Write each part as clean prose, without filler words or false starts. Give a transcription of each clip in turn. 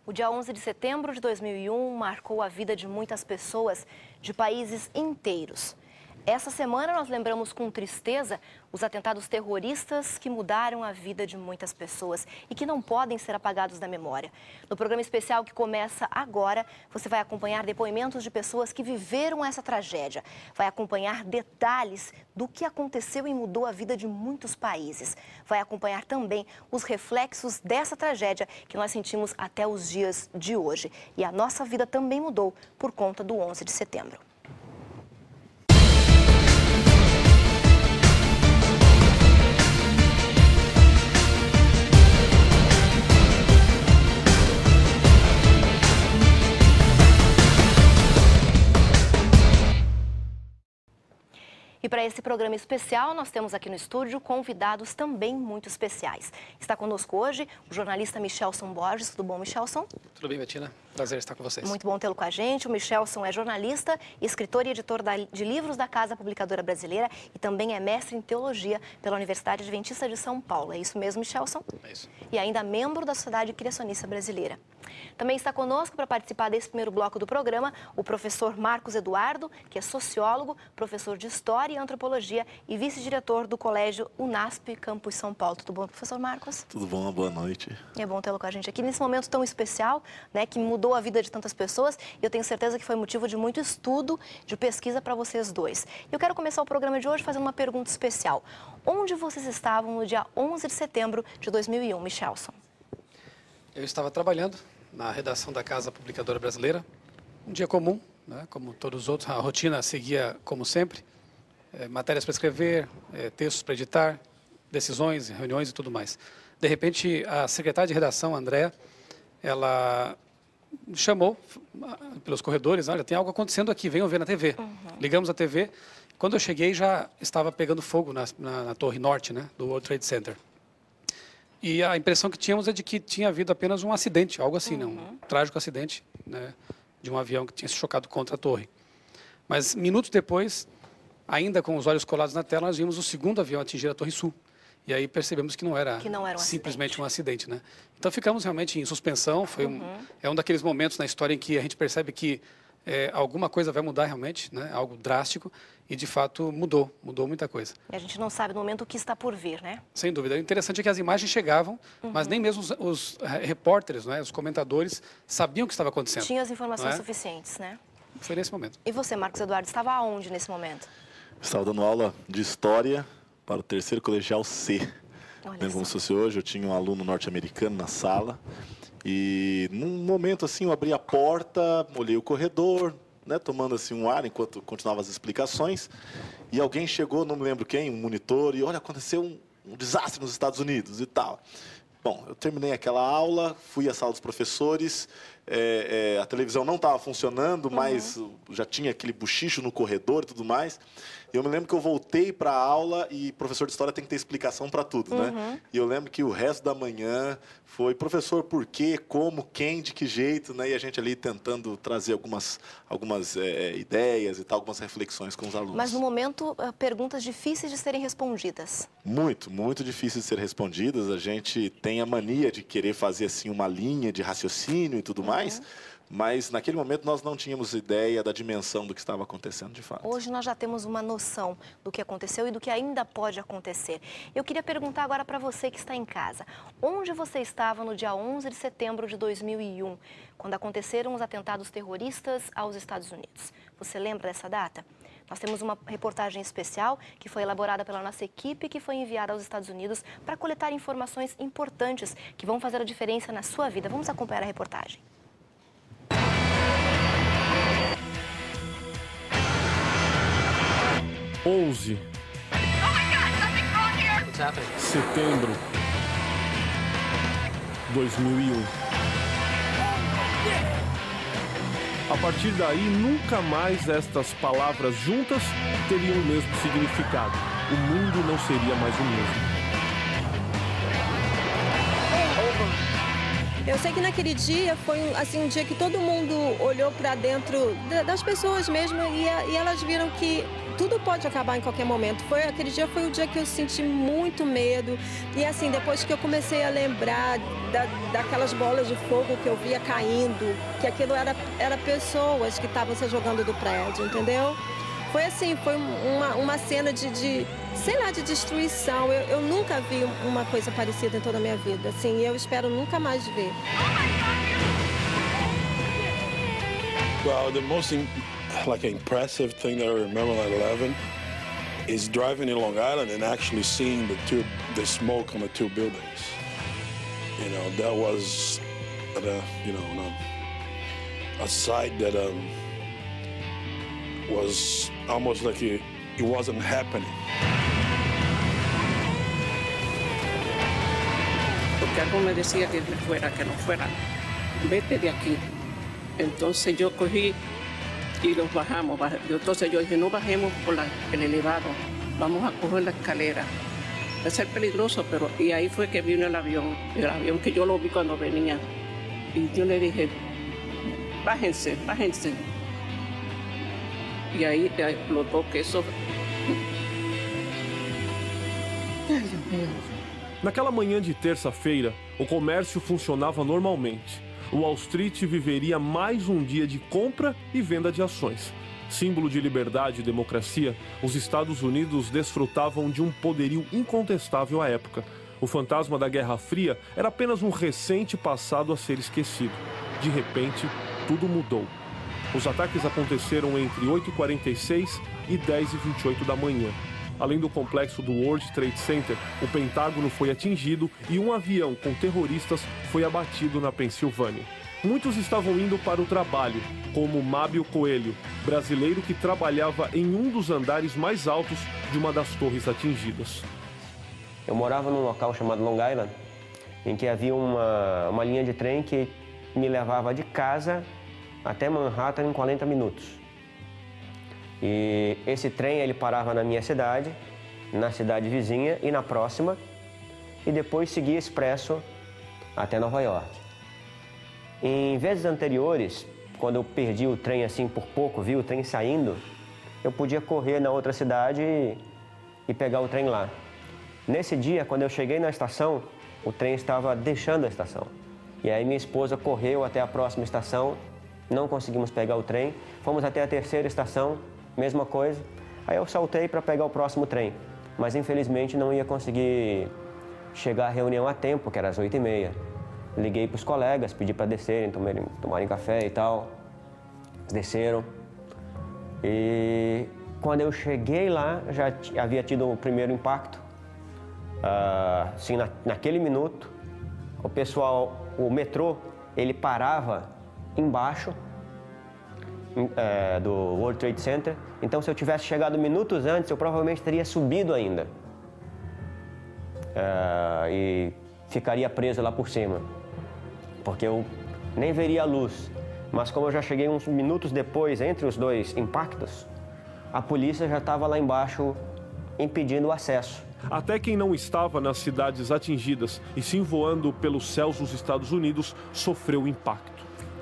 O dia 11 de setembro de 2001 marcou a vida de muitas pessoas de países inteiros. Essa semana nós lembramos com tristeza os atentados terroristas que mudaram a vida de muitas pessoas e que não podem ser apagados da memória. No programa especial que começa agora, você vai acompanhar depoimentos de pessoas que viveram essa tragédia. Vai acompanhar detalhes do que aconteceu e mudou a vida de muitos países. Vai acompanhar também os reflexos dessa tragédia que nós sentimos até os dias de hoje. E a nossa vida também mudou por conta do 11 de setembro. E para esse programa especial, nós temos aqui no estúdio convidados também muito especiais. Está conosco hoje o jornalista Michelson Borges. Tudo bom, Michelson? Tudo bem, Bettina. Prazer estar com vocês. Muito bom tê-lo com a gente. O Michelson é jornalista, escritor e editor de livros da Casa Publicadora Brasileira e também é mestre em teologia pela Universidade Adventista de São Paulo. É isso mesmo, Michelson? É isso. E ainda membro da Sociedade Criacionista Brasileira. Também está conosco para participar desse primeiro bloco do programa o professor Marcos Eduardo, que é sociólogo, professor de História e Antropologia e vice-diretor do Colégio UNASP Campus São Paulo. Tudo bom, professor Marcos? Tudo bom, boa noite. É bom tê-lo com a gente aqui nesse momento tão especial, né, que mudou a vida de tantas pessoas e eu tenho certeza que foi motivo de muito estudo, de pesquisa para vocês dois. Eu quero começar o programa de hoje fazendo uma pergunta especial. Onde vocês estavam no dia 11 de setembro de 2001, Michelson? Eu estava trabalhando na redação da Casa Publicadora Brasileira. Um dia comum, né, como todos os outros, a rotina seguia como sempre. Matérias para escrever, textos para editar, decisões, reuniões e tudo mais. De repente, a secretária de redação, a Andréa, ela chamou pelos corredores, olha, tem algo acontecendo aqui, venham ver na TV. Ligamos a TV. Quando eu cheguei, já estava pegando fogo na Torre Norte, né, do World Trade Center. E a impressão que tínhamos é de que tinha havido apenas um acidente, algo assim, né, um trágico acidente, né, de um avião que tinha se chocado contra a torre. Mas minutos depois, ainda com os olhos colados na tela, nós vimos o segundo avião atingir a Torre Sul. E aí percebemos que não era simplesmente um acidente, né? Então ficamos realmente em suspensão. Foi é um daqueles momentos na história em que a gente percebe que alguma coisa vai mudar realmente, né? Algo drástico. E de fato mudou muita coisa. E a gente não sabe no momento o que está por vir, né? Sem dúvida. O interessante é que as imagens chegavam, mas nem mesmo os repórteres, né, os comentadores, sabiam o que estava acontecendo. Tinha as informações suficientes, né? Foi nesse momento. E você, Marcos Eduardo, estava aonde nesse momento? Estava dando aula de História para o terceiro colegial C. Olha Como só. se fosse hoje, eu tinha um aluno norte-americano na sala. E num momento assim, eu abri a porta, olhei o corredor, né, tomando assim um ar enquanto continuava as explicações. E alguém chegou, não me lembro quem, um monitor, e olha, aconteceu um desastre nos Estados Unidos e tal. Bom, eu terminei aquela aula, fui à sala dos professores, a televisão não estava funcionando, mas já tinha aquele bochicho no corredor e tudo mais. Eu me lembro que eu voltei para a aula e professor de história tem que ter explicação para tudo, né? E eu lembro que o resto da manhã foi, professor, por quê, como, quem, de que jeito, né? E a gente ali tentando trazer algumas ideias e tal, algumas reflexões com os alunos. Mas no momento, perguntas difíceis de serem respondidas. Muito difícil de ser respondidas. A gente tem a mania de querer fazer assim uma linha de raciocínio e tudo mais, mas naquele momento nós não tínhamos ideia da dimensão do que estava acontecendo de fato. Hoje nós já temos uma noção do que aconteceu e do que ainda pode acontecer. Eu queria perguntar agora para você que está em casa. Onde você estava no dia 11 de setembro de 2001, quando aconteceram os atentados terroristas aos Estados Unidos? Você lembra dessa data? Nós temos uma reportagem especial que foi elaborada pela nossa equipe que foi enviada aos Estados Unidos para coletar informações importantes que vão fazer a diferença na sua vida. Vamos acompanhar a reportagem. Setembro 2001. A partir daí, nunca mais estas palavras juntas teriam o mesmo significado. O mundo não seria mais o mesmo. Eu sei que naquele dia foi assim, um dia que todo mundo olhou para dentro das pessoas mesmo e elas viram que tudo pode acabar em qualquer momento. Aquele dia foi o dia que eu senti muito medo. E assim, depois que eu comecei a lembrar daquelas bolas de fogo que eu via caindo, que aquilo era pessoas que estavam se jogando do prédio, entendeu? Foi assim, foi uma cena sei lá, de destruição. Eu nunca vi uma coisa parecida em toda a minha vida. Assim, eu espero nunca mais ver. Well, the most impressive thing that I remember on 11 is driving in Long Island and actually seeing the smoke on the two buildings. You know, that was, a sight that was almost like it wasn't happening. Porque algo me decía que no fuera, vete de aquí. Entonces yo cogí y los bajamos. Entonces yo dije, no bajemos por el elevado, vamos a coger la escalera. Va a ser peligroso, pero... Y ahí fue que vino el avión que yo lo vi cuando venía. Y yo le dije, bájense. E aí explodiu que isso... Naquela manhã de terça-feira, o comércio funcionava normalmente. O Wall Street viveria mais um dia de compra e venda de ações. Símbolo de liberdade e democracia, os Estados Unidos desfrutavam de um poderio incontestável à época. O fantasma da Guerra Fria era apenas um recente passado a ser esquecido. De repente, tudo mudou. Os ataques aconteceram entre 8h46 e 10h28 da manhã. Além do complexo do World Trade Center, o Pentágono foi atingido e um avião com terroristas foi abatido na Pensilvânia. Muitos estavam indo para o trabalho, como Mábio Coelho, brasileiro que trabalhava em um dos andares mais altos de uma das torres atingidas. Eu morava num local chamado Long Island, em que havia uma linha de trem que me levava de casa até Manhattan em 40 minutos. E esse trem ele parava na minha cidade, na cidade vizinha e na próxima, e depois seguia expresso até Nova York. Em vezes anteriores, quando eu perdi o trem assim por pouco, vi o trem saindo, eu podia correr na outra cidade e pegar o trem lá. Nesse dia, quando eu cheguei na estação, o trem estava deixando a estação. E aí minha esposa correu até a próxima estação, não conseguimos pegar o trem, fomos até a terceira estação, mesma coisa. Aí eu saltei para pegar o próximo trem, mas infelizmente não ia conseguir chegar à reunião a tempo, que era às 8h30. Liguei para os colegas, pedi para descerem, tomarem café e tal. Eles desceram. E quando eu cheguei lá, já havia tido o primeiro impacto. Assim, naquele minuto, o metrô, ele parava embaixo do World Trade Center. Então, se eu tivesse chegado minutos antes, eu provavelmente teria subido ainda. E ficaria preso lá por cima, porque eu nem veria a luz. Mas como eu já cheguei uns minutos depois, entre os dois impactos, a polícia já estava lá embaixo impedindo o acesso. Até quem não estava nas cidades atingidas e sim voando pelos céus dos Estados Unidos sofreu impacto.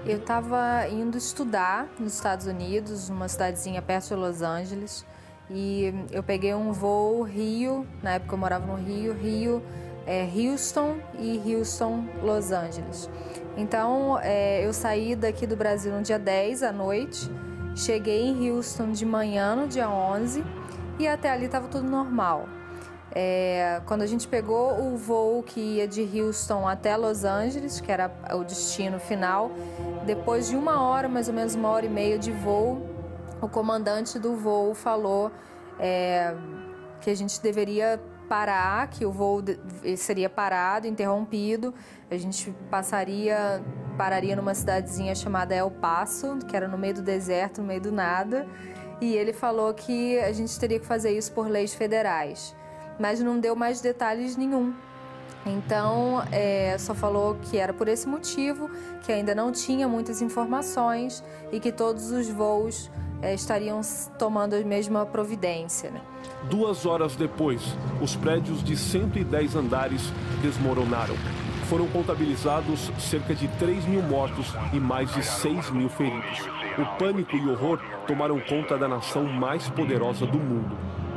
Eu estava indo estudar nos Estados Unidos, numa cidadezinha perto de Los Angeles, e eu peguei um voo Rio, na época eu morava no Rio, Houston e Houston, Los Angeles. Então, eu saí daqui do Brasil no dia 10 à noite, cheguei em Houston de manhã no dia 11 e até ali estava tudo normal. Quando a gente pegou o voo que ia de Houston até Los Angeles, que era o destino final, depois de 1 hora, mais ou menos 1h30 de voo, o comandante do voo falou que a gente deveria parar, que o voo seria parado, interrompido, a gente pararia numa cidadezinha chamada El Paso, que era no meio do deserto, no meio do nada, e ele falou que a gente teria que fazer isso por leis federais, mas não deu mais detalhes nenhum. Então, só falou que era por esse motivo, que ainda não tinha muitas informações e que todos os voos estariam tomando a mesma providência, né? 2 horas depois, os prédios de 110 andares desmoronaram. foram contabilizados cerca de 3 mil mortos e mais de 6 mil feridos. O pânico e o horror tomaram conta da nação mais poderosa do mundo.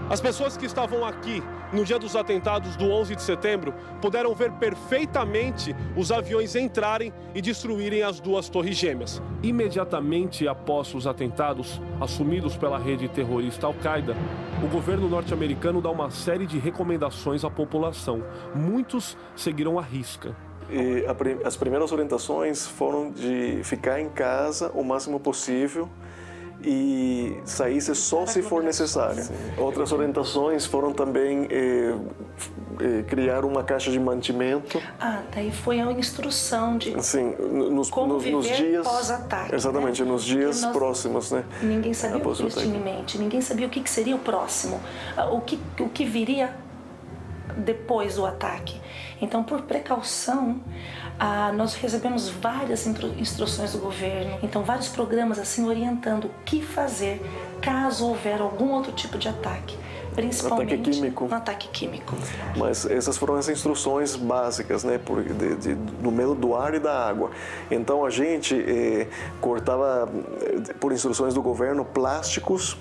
As pessoas que estavam aqui no dia dos atentados do 11 de setembro puderam ver perfeitamente os aviões entrarem e destruírem as duas torres gêmeas. Imediatamente após os atentados, assumidos pela rede terrorista Al-Qaeda, o governo norte-americano dá uma série de recomendações à população. Muitos seguiram à risca. E as primeiras orientações foram de ficar em casa o máximo possível e sair só se for necessário. Outras orientações foram também criar uma caixa de mantimento. Daí foi a instrução de nos dias pós-ataque. Exatamente, né? Nos dias próximos, né? Ninguém sabia o que eles tinham em mente, ninguém sabia o que seria o próximo, o que viria depois do ataque. Então, por precaução, nós recebemos várias instruções do governo, então vários programas assim orientando o que fazer caso houver algum outro tipo de ataque, principalmente no ataque químico. Mas essas foram as instruções básicas, né, no meio do ar e da água. Então a gente cortava, por instruções do governo, plásticos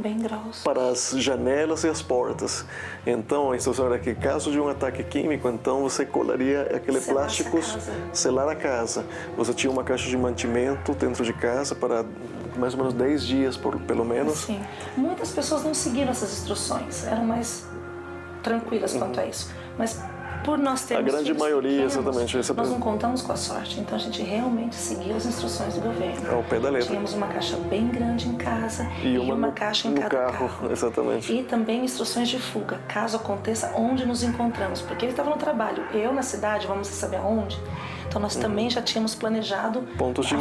bem grossos para as janelas e as portas. Então a instrução era que caso de um ataque químico, então você colaria aquele plástico, selar a casa. Você tinha uma caixa de mantimento dentro de casa para mais ou menos 10 dias, pelo menos. Sim. Muitas pessoas não seguiram essas instruções, eram mais tranquilas quanto a isso. Mas por nós termos a grande maioria, exatamente. Nós não contamos com a sorte, então a gente realmente seguiu as instruções do governo. Ao pé da letra. Tínhamos uma caixa bem grande em casa e uma caixa em cada carro. Exatamente. E também instruções de fuga, caso aconteça onde nos encontramos, porque ele estava no trabalho, eu na cidade, vamos saber aonde. Então nós também já tínhamos planejado pontos de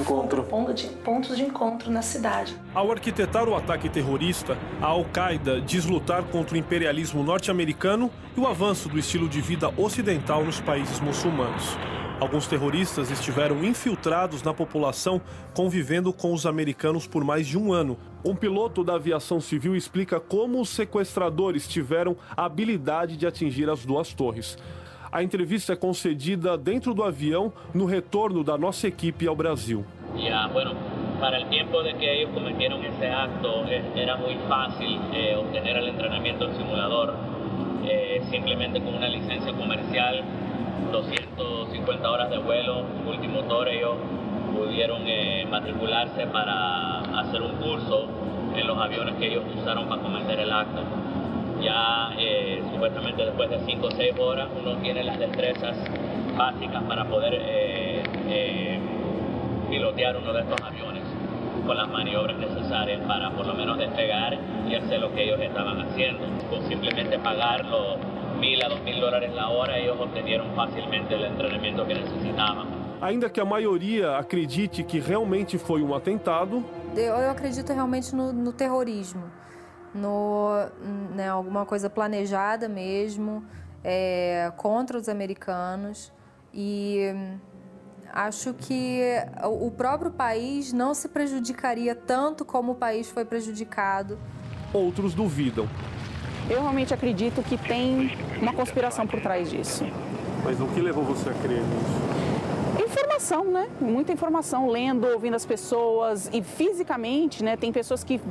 encontro na cidade. Ao arquitetar o ataque terrorista, a Al-Qaeda diz lutar contra o imperialismo norte-americano e o avanço do estilo de vida ocidental nos países muçulmanos. Alguns terroristas estiveram infiltrados na população, convivendo com os americanos por mais de um ano. Um piloto da aviação civil explica como os sequestradores tiveram a habilidade de atingir as duas torres. A entrevista é concedida dentro do avião no retorno da nossa equipe ao Brasil. Para el tiempo de que ellos cometieron ese acto, era muy fácil obtener el entrenamiento en simulador, simplemente con una licencia comercial, 250 horas de vuelo, multimotor. Ellos pudieron matricularse para hacer un curso en los aviones que ellos usaron para cometer el acto. Ya supuestamente después de 5 o 6 horas uno tiene las destrezas básicas para poder pilotear uno de estos aviones con las maniobras necesarias para por lo menos despegar y hacer lo que ellos estaban haciendo. Con simplemente pagar los $1.000 a $2.000 la hora, ellos obtenieron fácilmente el entrenamiento que necesitaban. Ainda que a maioria acredite que realmente foi um atentado, eu acredito realmente no terrorismo. Alguma coisa planejada mesmo, contra os americanos, e acho que o próprio país não se prejudicaria tanto como o país foi prejudicado. Outros duvidam. Eu realmente acredito que tem uma conspiração por trás disso. Mas o que levou você a crer nisso? Informação, né? Muita informação, lendo, ouvindo as pessoas e fisicamente, né? Tem pessoas que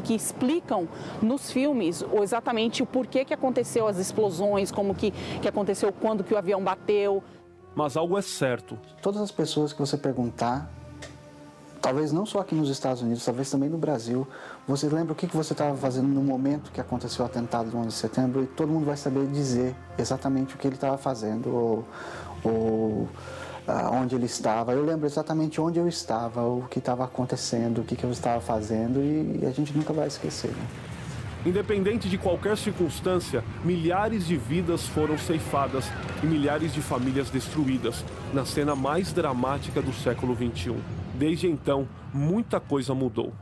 explicam nos filmes exatamente o porquê que aconteceu as explosões, como que aconteceu, quando que o avião bateu. Mas algo é certo. Todas as pessoas que você perguntar, talvez não só aqui nos Estados Unidos, talvez também no Brasil, você lembra o que você estava fazendo no momento que aconteceu o atentado do 11 de setembro, e todo mundo vai saber dizer exatamente o que ele estava fazendo ou onde ele estava. Eu lembro exatamente onde eu estava, o que estava acontecendo, o que eu estava fazendo, e a gente nunca vai esquecer, né? Independente de qualquer circunstância, milhares de vidas foram ceifadas e milhares de famílias destruídas na cena mais dramática do século XXI. Desde então, muita coisa mudou.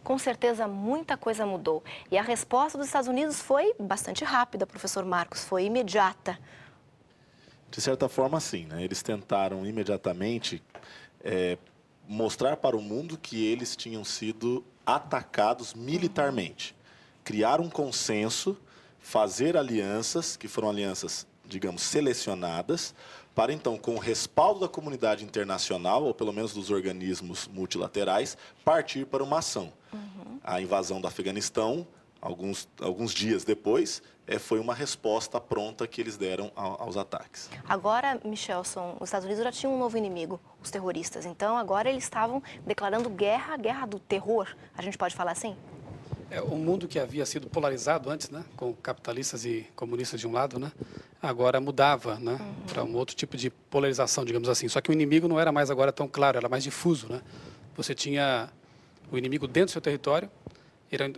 Com certeza, muita coisa mudou. E a resposta dos Estados Unidos foi bastante rápida, professor Marcos, foi imediata. De certa forma, sim, né? Eles tentaram imediatamente mostrar para o mundo que eles tinham sido atacados militarmente. Criar um consenso fazer alianças, que foram alianças, digamos, selecionadas, para então, com o respaldo da comunidade internacional, ou pelo menos dos organismos multilaterais, partir para uma ação. A invasão do Afeganistão, alguns dias depois, foi uma resposta pronta que eles deram aos ataques. Agora, Michelson, os Estados Unidos já tinham um novo inimigo, os terroristas. Então, agora eles estavam declarando guerra, a guerra do terror. A gente pode falar assim? O mundo que havia sido polarizado antes, né, com capitalistas e comunistas de um lado, né, agora mudava, né, para um outro tipo de polarização, digamos assim. Só que o inimigo não era mais agora tão claro, era mais difuso, né? Você tinha o inimigo dentro do seu território,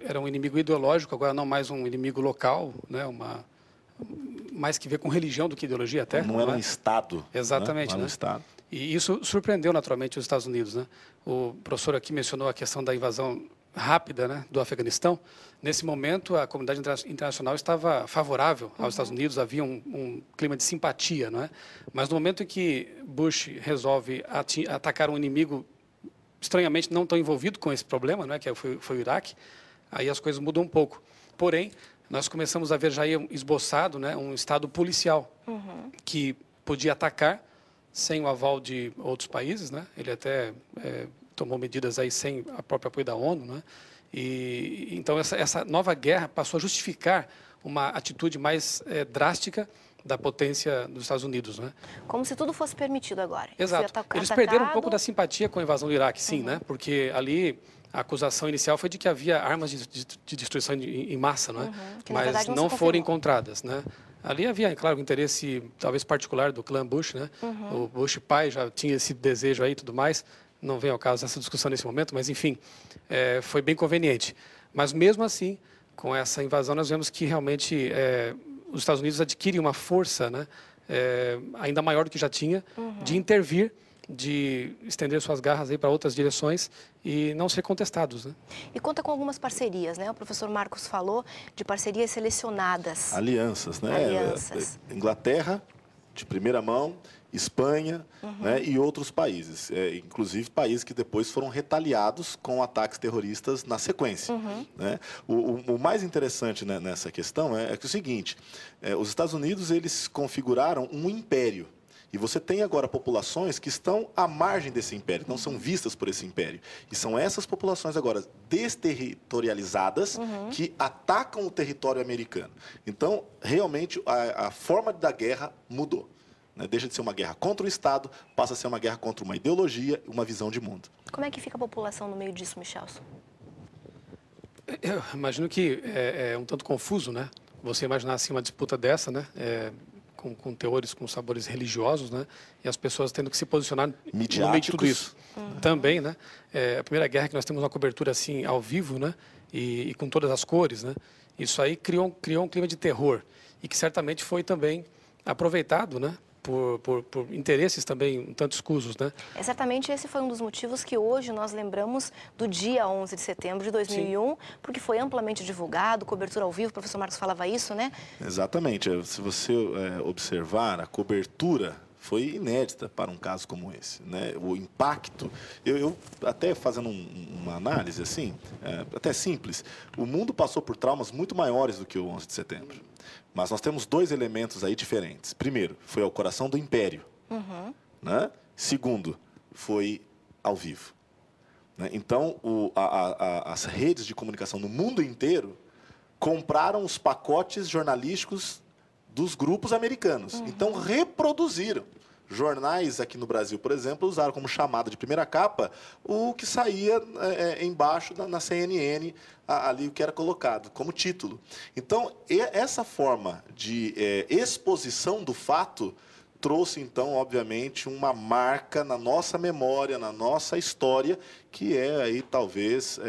era um inimigo ideológico, agora não mais um inimigo local, né, mais que ver com religião do que ideologia até. Não era um Estado. Exatamente. Não era um Estado. E isso surpreendeu naturalmente os Estados Unidos, né? O professor aqui mencionou a questão da invasão rápida, né, do Afeganistão. Nesse momento, a comunidade internacional estava favorável aos Estados Unidos, havia um clima de simpatia, não é? Mas no momento em que Bush resolve atacar um inimigo estranhamente não tão envolvido com esse problema, não é, que foi o Iraque, aí as coisas mudam um pouco. Porém, nós começamos a ver já aí esboçado, né, um Estado policial que podia atacar sem o aval de outros países, né? Ele até tomou medidas aí sem o próprio apoio da ONU, né? E então essa nova guerra passou a justificar uma atitude mais drástica da potência dos Estados Unidos, né? Como se tudo fosse permitido agora. Exato. Eles perderam um pouco da simpatia com a invasão do Iraque, sim, né? Porque ali a acusação inicial foi de que havia armas de destruição em massa, não é? Mas não foram encontradas, né? Ali havia, claro, um interesse talvez particular do clã Bush, né? O Bush pai já tinha esse desejo aí e tudo mais. Não vem ao caso essa discussão nesse momento, mas enfim, foi bem conveniente. Mas mesmo assim, com essa invasão, nós vemos que realmente os Estados Unidos adquirem uma força, né, ainda maior do que já tinha, de intervir, de estender suas garras aí para outras direções e não ser contestados, né? E conta com algumas parcerias, né? O professor Marcos falou de parcerias selecionadas. Alianças, né? Alianças. Inglaterra, de primeira mão, Espanha, né, e outros países, inclusive países que depois foram retaliados com ataques terroristas na sequência. Né? O mais interessante, né, nessa questão é que o seguinte, os Estados Unidos eles configuraram um império. E você tem agora populações que estão à margem desse império, não são vistas por esse império. E são essas populações agora desterritorializadas que atacam o território americano. Então, realmente, a forma da guerra mudou. Deixa de ser uma guerra contra o Estado, passa a ser uma guerra contra uma ideologia e uma visão de mundo. Como é que fica a população no meio disso, Michelson? Eu imagino que é um tanto confuso, né? Você imaginar assim uma disputa dessa, né? Com teores, com sabores religiosos, né? E as pessoas tendo que se posicionar no meio de tudo isso. Também, né? A primeira guerra que nós temos uma cobertura assim ao vivo, né? E com todas as cores, né? Isso aí criou um clima de terror e que certamente foi também aproveitado, né? Por interesses também um tanto escusos, né? Certamente esse foi um dos motivos que hoje nós lembramos do dia 11 de setembro de 2001, Sim. porque foi amplamente divulgado, cobertura ao vivo, o professor Marcos falava isso, né? Exatamente. Se você observar, a cobertura foi inédita para um caso como esse, né? O impacto, eu até fazendo uma análise assim, até simples, o mundo passou por traumas muito maiores do que o 11 de setembro. Mas nós temos dois elementos aí diferentes. Primeiro, foi ao coração do império. Né? Segundo, foi ao vivo. Né? Então, as redes de comunicação no mundo inteiro compraram os pacotes jornalísticos dos grupos americanos. Então, reproduziram. Jornais aqui no Brasil, por exemplo, usaram como chamada de primeira capa o que saía embaixo na CNN, ali o que era colocado como título. Então, essa forma de exposição do fato trouxe, então, obviamente, uma marca na nossa memória, na nossa história, que aí, talvez,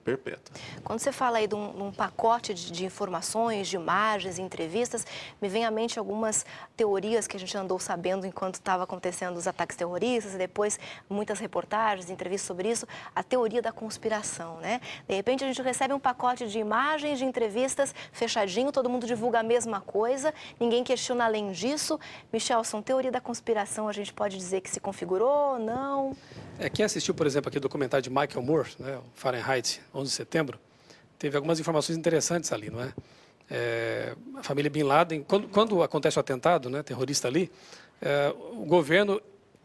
perpétua. Quando você fala aí de um pacote de informações, de imagens, entrevistas, me vem à mente algumas teorias que a gente andou sabendo enquanto estava acontecendo os ataques terroristas, e depois muitas reportagens, entrevistas sobre isso, a teoria da conspiração, né? De repente, a gente recebe um pacote de imagens, de entrevistas, fechadinho, todo mundo divulga a mesma coisa, ninguém questiona além disso. Michelson, teoria da conspiração, a gente pode dizer que se configurou, não? Quem assistiu, por exemplo, aqui o documentário de Michael Moore, né, o Fahrenheit 11 de setembro, teve algumas informações interessantes ali, não é? A família Bin Laden, quando acontece o atentado, né, terrorista ali, o governo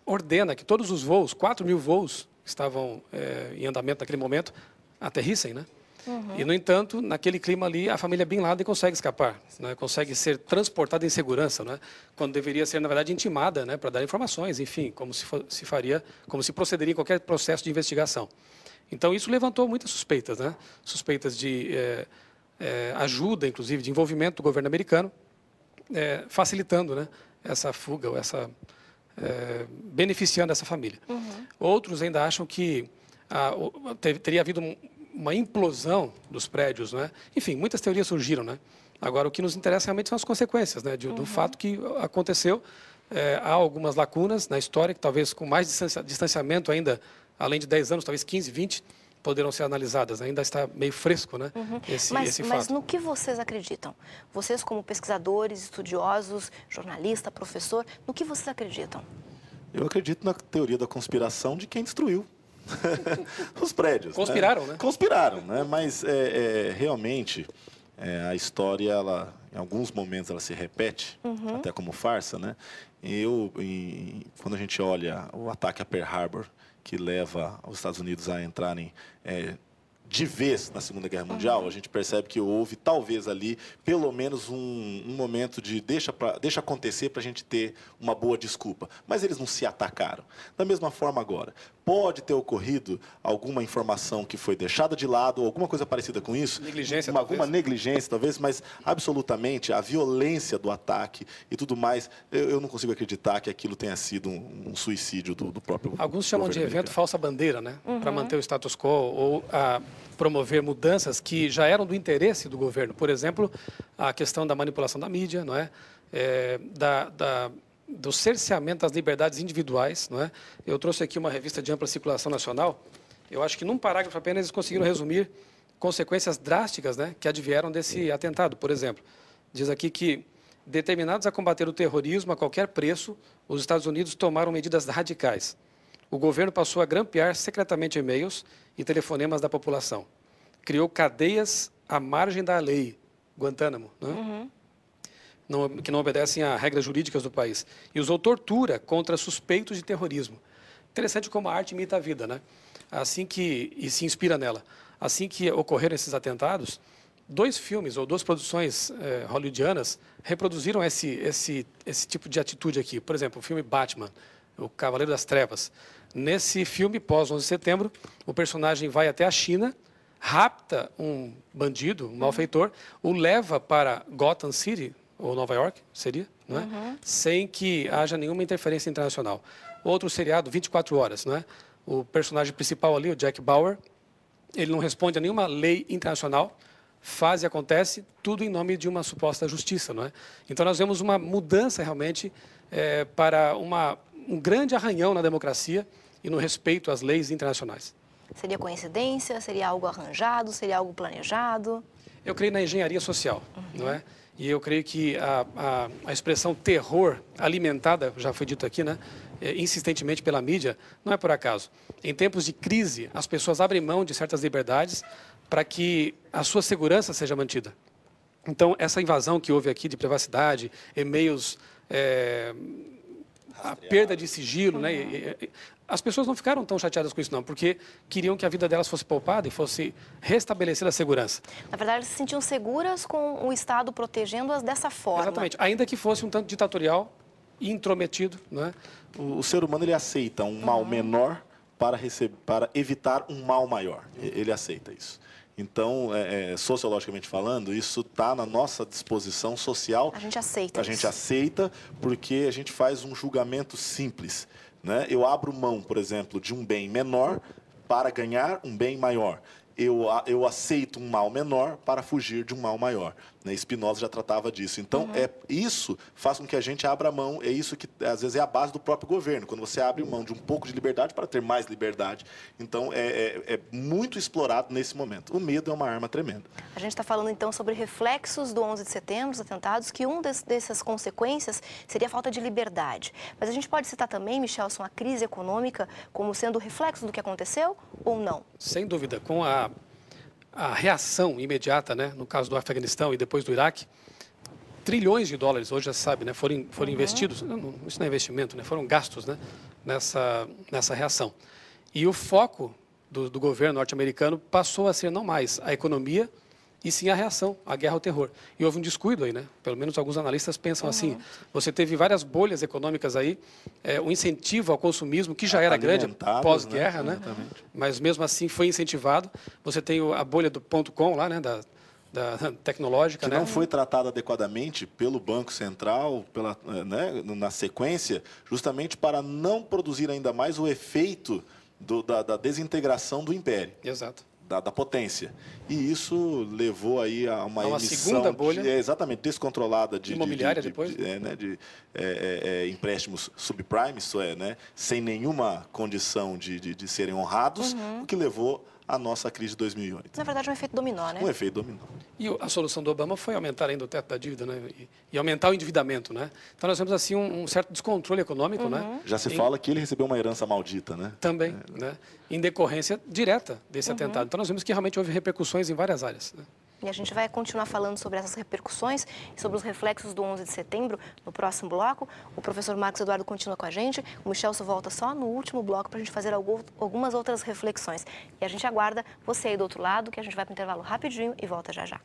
ordena que todos os voos, 4.000 voos que estavam em andamento naquele momento, aterrissem, né? E, no entanto, naquele clima ali, a família Bin Laden consegue escapar, né? Consegue ser transportada em segurança, né? Quando deveria ser, na verdade, intimada, né? Para dar informações, enfim, como se procederia em qualquer processo de investigação. Então, isso levantou muitas suspeitas, né? Suspeitas de ajuda, inclusive, de envolvimento do governo americano, facilitando, né? Essa fuga, ou beneficiando essa família. Outros ainda acham que teria havido uma implosão dos prédios, né? Enfim, muitas teorias surgiram, né? Agora, o que nos interessa realmente são as consequências, né? Do fato que aconteceu. Há algumas lacunas na história que talvez com mais distanciamento ainda, além de 10 anos, talvez 15, 20, poderão ser analisadas. Ainda está meio fresco, né? Esse fato. Mas no que vocês acreditam? Vocês como pesquisadores, estudiosos, jornalista, professor, no que vocês acreditam? Eu acredito na teoria da conspiração de quem destruiu os prédios. Conspiraram, né? Conspiraram, né? Mas realmente a história, em alguns momentos, ela se repete, até como farsa, né? Quando a gente olha o ataque a Pearl Harbor, que leva os Estados Unidos a entrarem de vez na Segunda Guerra Mundial, a gente percebe que houve, talvez ali, pelo menos um momento de deixa acontecer para a gente ter uma boa desculpa. Mas eles não se atacaram. Da mesma forma agora, pode ter ocorrido alguma informação que foi deixada de lado, ou alguma coisa parecida com isso. Negligência, alguma negligência, talvez, mas absolutamente a violência do ataque e tudo mais, eu não consigo acreditar que aquilo tenha sido um suicídio do próprio Alguns chamam de evento falsa bandeira, né? Para manter o status quo ou promover mudanças que já eram do interesse do governo. Por exemplo, a questão da manipulação da mídia, não é? Do cerceamento das liberdades individuais, não é? Eu trouxe aqui uma revista de ampla circulação nacional. Eu acho que num parágrafo apenas eles conseguiram resumir consequências drásticas, né, que advieram desse atentado. Por exemplo, diz aqui que, determinados a combater o terrorismo a qualquer preço, os Estados Unidos tomaram medidas radicais. O governo passou a grampear secretamente e-mails e telefonemas da população. Criou cadeias à margem da lei, Guantánamo, né? Que não obedecem a regras jurídicas do país. E usou tortura contra suspeitos de terrorismo. Interessante como a arte imita a vida, né? E se inspira nela. Assim que ocorreram esses atentados, 2 filmes ou 2 produções hollywoodianas reproduziram esse tipo de atitude aqui. Por exemplo, o filme Batman, o Cavaleiro das Trevas. Nesse filme, pós 11 de setembro, o personagem vai até a China, rapta um bandido, um malfeitor, o leva para Gotham City, ou Nova York, seria, não é? Sem que haja nenhuma interferência internacional. Outro seriado, 24 horas, não é? O personagem principal ali, o Jack Bauer, ele não responde a nenhuma lei internacional, faz e acontece, tudo em nome de uma suposta justiça, não é? Então nós vemos uma mudança realmente para um grande arranhão na democracia e no respeito às leis internacionais. Seria coincidência? Seria algo arranjado? Seria algo planejado? Eu creio na engenharia social, não é? E eu creio que a expressão terror alimentada, já foi dito aqui, né, insistentemente pela mídia, não é por acaso. Em tempos de crise, as pessoas abrem mão de certas liberdades para que a sua segurança seja mantida. Então, essa invasão que houve aqui de privacidade, e-mails, a perda de sigilo, né? As pessoas não ficaram tão chateadas com isso, não, porque queriam que a vida delas fosse poupada e fosse restabelecida a segurança. Na verdade, elas se sentiam seguras com o Estado protegendo-as dessa forma. Exatamente, ainda que fosse um tanto ditatorial e intrometido, né? O ser humano, ele aceita um mal menor para evitar um mal maior. Ele aceita isso. Então, sociologicamente falando, isso está na nossa disposição social. A gente aceita. A gente aceita porque a gente faz um julgamento simples, né? Eu abro mão, por exemplo, de um bem menor para ganhar um bem maior. Eu aceito um mal menor para fugir de um mal maior. Né? Spinoza já tratava disso. Então, isso faz com que a gente abra mão, é isso que, às vezes, é a base do próprio governo, quando você abre mão de um pouco de liberdade para ter mais liberdade. Então, é muito explorado nesse momento. O medo é uma arma tremenda. A gente está falando, então, sobre reflexos do 11 de setembro, dos atentados, que dessas consequências seria a falta de liberdade. Mas a gente pode citar também, Michelson, a crise econômica como sendo reflexo do que aconteceu ou não? Sem dúvida. Com a a reação imediata, né, no caso do Afeganistão e depois do Iraque, trilhões de dólares, hoje já se sabe, né, foram investidos, isso não é investimento, né, foram gastos, né, nessa reação. E o foco do governo norte-americano passou a ser não mais a economia, e sim a reação à guerra ao terror. E houve um descuido aí, né? Pelo menos alguns analistas pensam assim. Você teve várias bolhas econômicas aí, o incentivo ao consumismo, que já era grande pós-guerra, né? Mas mesmo assim foi incentivado. Você tem a bolha do .com lá, né? Da tecnológica, que não foi tratada adequadamente pelo Banco Central, né, na sequência, justamente para não produzir ainda mais o efeito da desintegração do império. Exato. Da potência. E isso levou aí a uma emissão segunda bolha exatamente descontrolada de imobiliária depois, empréstimos subprime, isso é, né, sem nenhuma condição de serem honrados, o que levou à nossa crise de 2008. Na verdade, um efeito dominó, né? Um efeito dominó. E a solução do Obama foi aumentar ainda o teto da dívida, né? E aumentar o endividamento, né? Então nós temos assim um certo descontrole econômico, né? Já se fala que ele recebeu uma herança maldita, né? Também, né? Em decorrência direta desse atentado. Então nós vimos que realmente houve repercussões em várias áreas, né? E a gente vai continuar falando sobre essas repercussões e sobre os reflexos do 11 de setembro no próximo bloco. O professor Marcos Eduardo continua com a gente. O Michelso volta só no último bloco para a gente fazer algumas outras reflexões. E a gente aguarda você aí do outro lado, que a gente vai para o intervalo rapidinho e volta já já.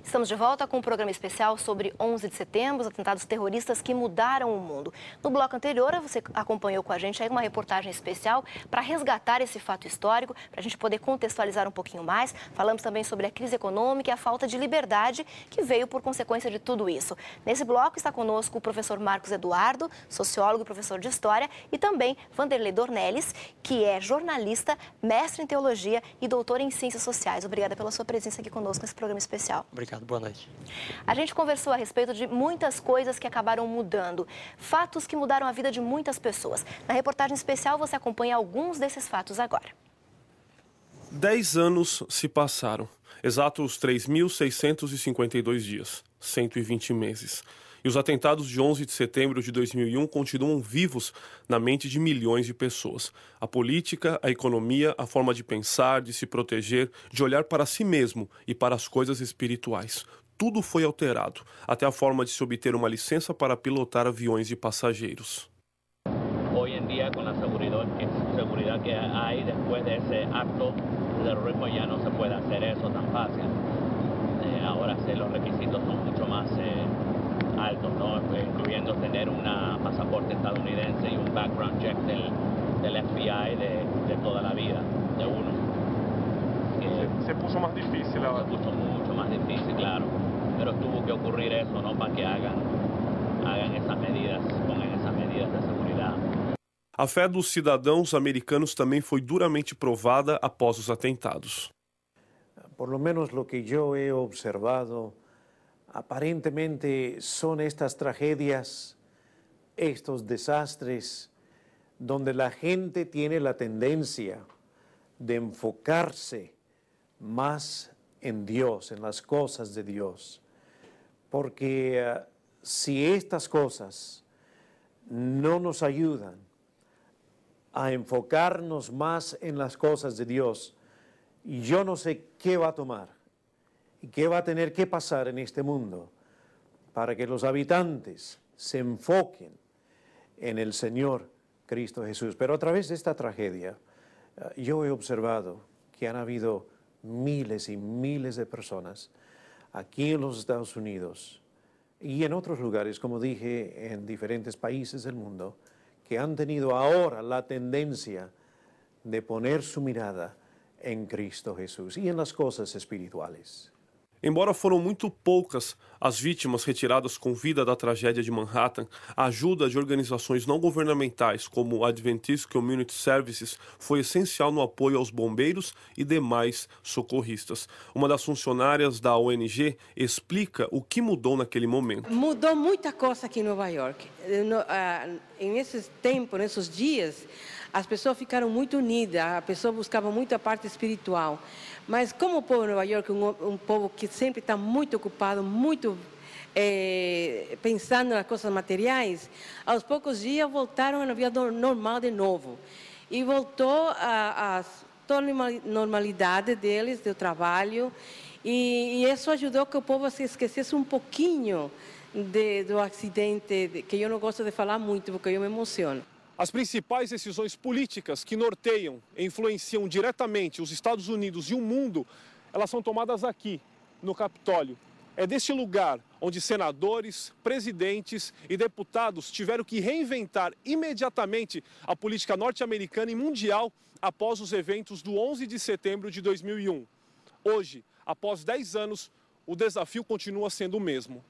Estamos de volta com um programa especial sobre 11 de setembro, os atentados terroristas que mudaram o mundo. No bloco anterior, você acompanhou com a gente aí uma reportagem especial para resgatar esse fato histórico, para a gente poder contextualizar um pouquinho mais. Falamos também sobre a crise econômica e a falta de liberdade que veio por consequência de tudo isso. Nesse bloco está conosco o professor Marcos Eduardo, sociólogo e professor de História, e também Vanderlei Dornelles, que é jornalista, mestre em Teologia e doutor em Ciências Sociais. Obrigada pela sua presença aqui conosco nesse programa especial. Obrigado. Boa noite. A gente conversou a respeito de muitas coisas que acabaram mudando, fatos que mudaram a vida de muitas pessoas. Na reportagem especial você acompanha alguns desses fatos agora. 10 anos se passaram, exatos 3.652 dias, 120 meses. E os atentados de 11 de setembro de 2001 continuam vivos na mente de milhões de pessoas. A política, a economia, a forma de pensar, de se proteger, de olhar para si mesmo e para as coisas espirituais. Tudo foi alterado, até a forma de se obter uma licença para pilotar aviões de passageiros. Hoy en día, con la seguridad que hay después de ese acto de terrorismo, ya no se puede hacer eso tan fácil. Ahora los requisitos son mucho más altos, ¿no? Incluyendo tener un pasaporte estadounidense y un background check del FBI de toda la vida de uno. Se puso más difícil ahora. Se puso mucho más difícil, claro. Pero tuvo que ocurrir eso, ¿no? Para que hagan esas medidas, pongan esas medidas de seguridad. A fé dos cidadãos americanos também foi duramente provada após os atentados. Por lo menos lo que yo he observado, aparentemente son estas tragedias, estos desastres, donde la gente tiene la tendencia de enfocarse más en Dios, en las cosas de Dios. Porque si estas cosas no nos ayudan a enfocarnos más en las cosas de Dios, yo no sé qué va a tomar y qué va a tener que pasar en este mundo para que los habitantes se enfoquen en el Señor Cristo Jesús. Pero a través de esta tragedia, yo he observado que han habido miles y miles de personas aquí en los Estados Unidos y en otros lugares, como dije, en diferentes países del mundo, que han tenido ahora la tendencia de poner su mirada en Cristo Jesús y en las cosas espirituales. Embora foram muito poucas as vítimas retiradas com vida da tragédia de Manhattan, a ajuda de organizações não governamentais como o Adventist Community Services foi essencial no apoio aos bombeiros e demais socorristas. Uma das funcionárias da ONG explica o que mudou naquele momento. Mudou muita coisa aqui em Nova York. Nesse tempo, nesses dias, as pessoas ficaram muito unidas, a pessoa buscava muito a parte espiritual. Mas como o povo de Nova York é um povo que sempre está muito ocupado, muito pensando nas coisas materiais, aos poucos dias voltaram à vida normal de novo. E voltou a toda a normalidade deles, do trabalho, e isso ajudou que o povo se esquecesse um pouquinho do acidente, que eu não gosto de falar muito, porque eu me emociono. As principais decisões políticas que norteiam e influenciam diretamente os Estados Unidos e o mundo, elas são tomadas aqui, no Capitólio. É deste lugar onde senadores, presidentes e deputados tiveram que reinventar imediatamente a política norte-americana e mundial após os eventos do 11 de setembro de 2001. Hoje, após 10 anos, o desafio continua sendo o mesmo.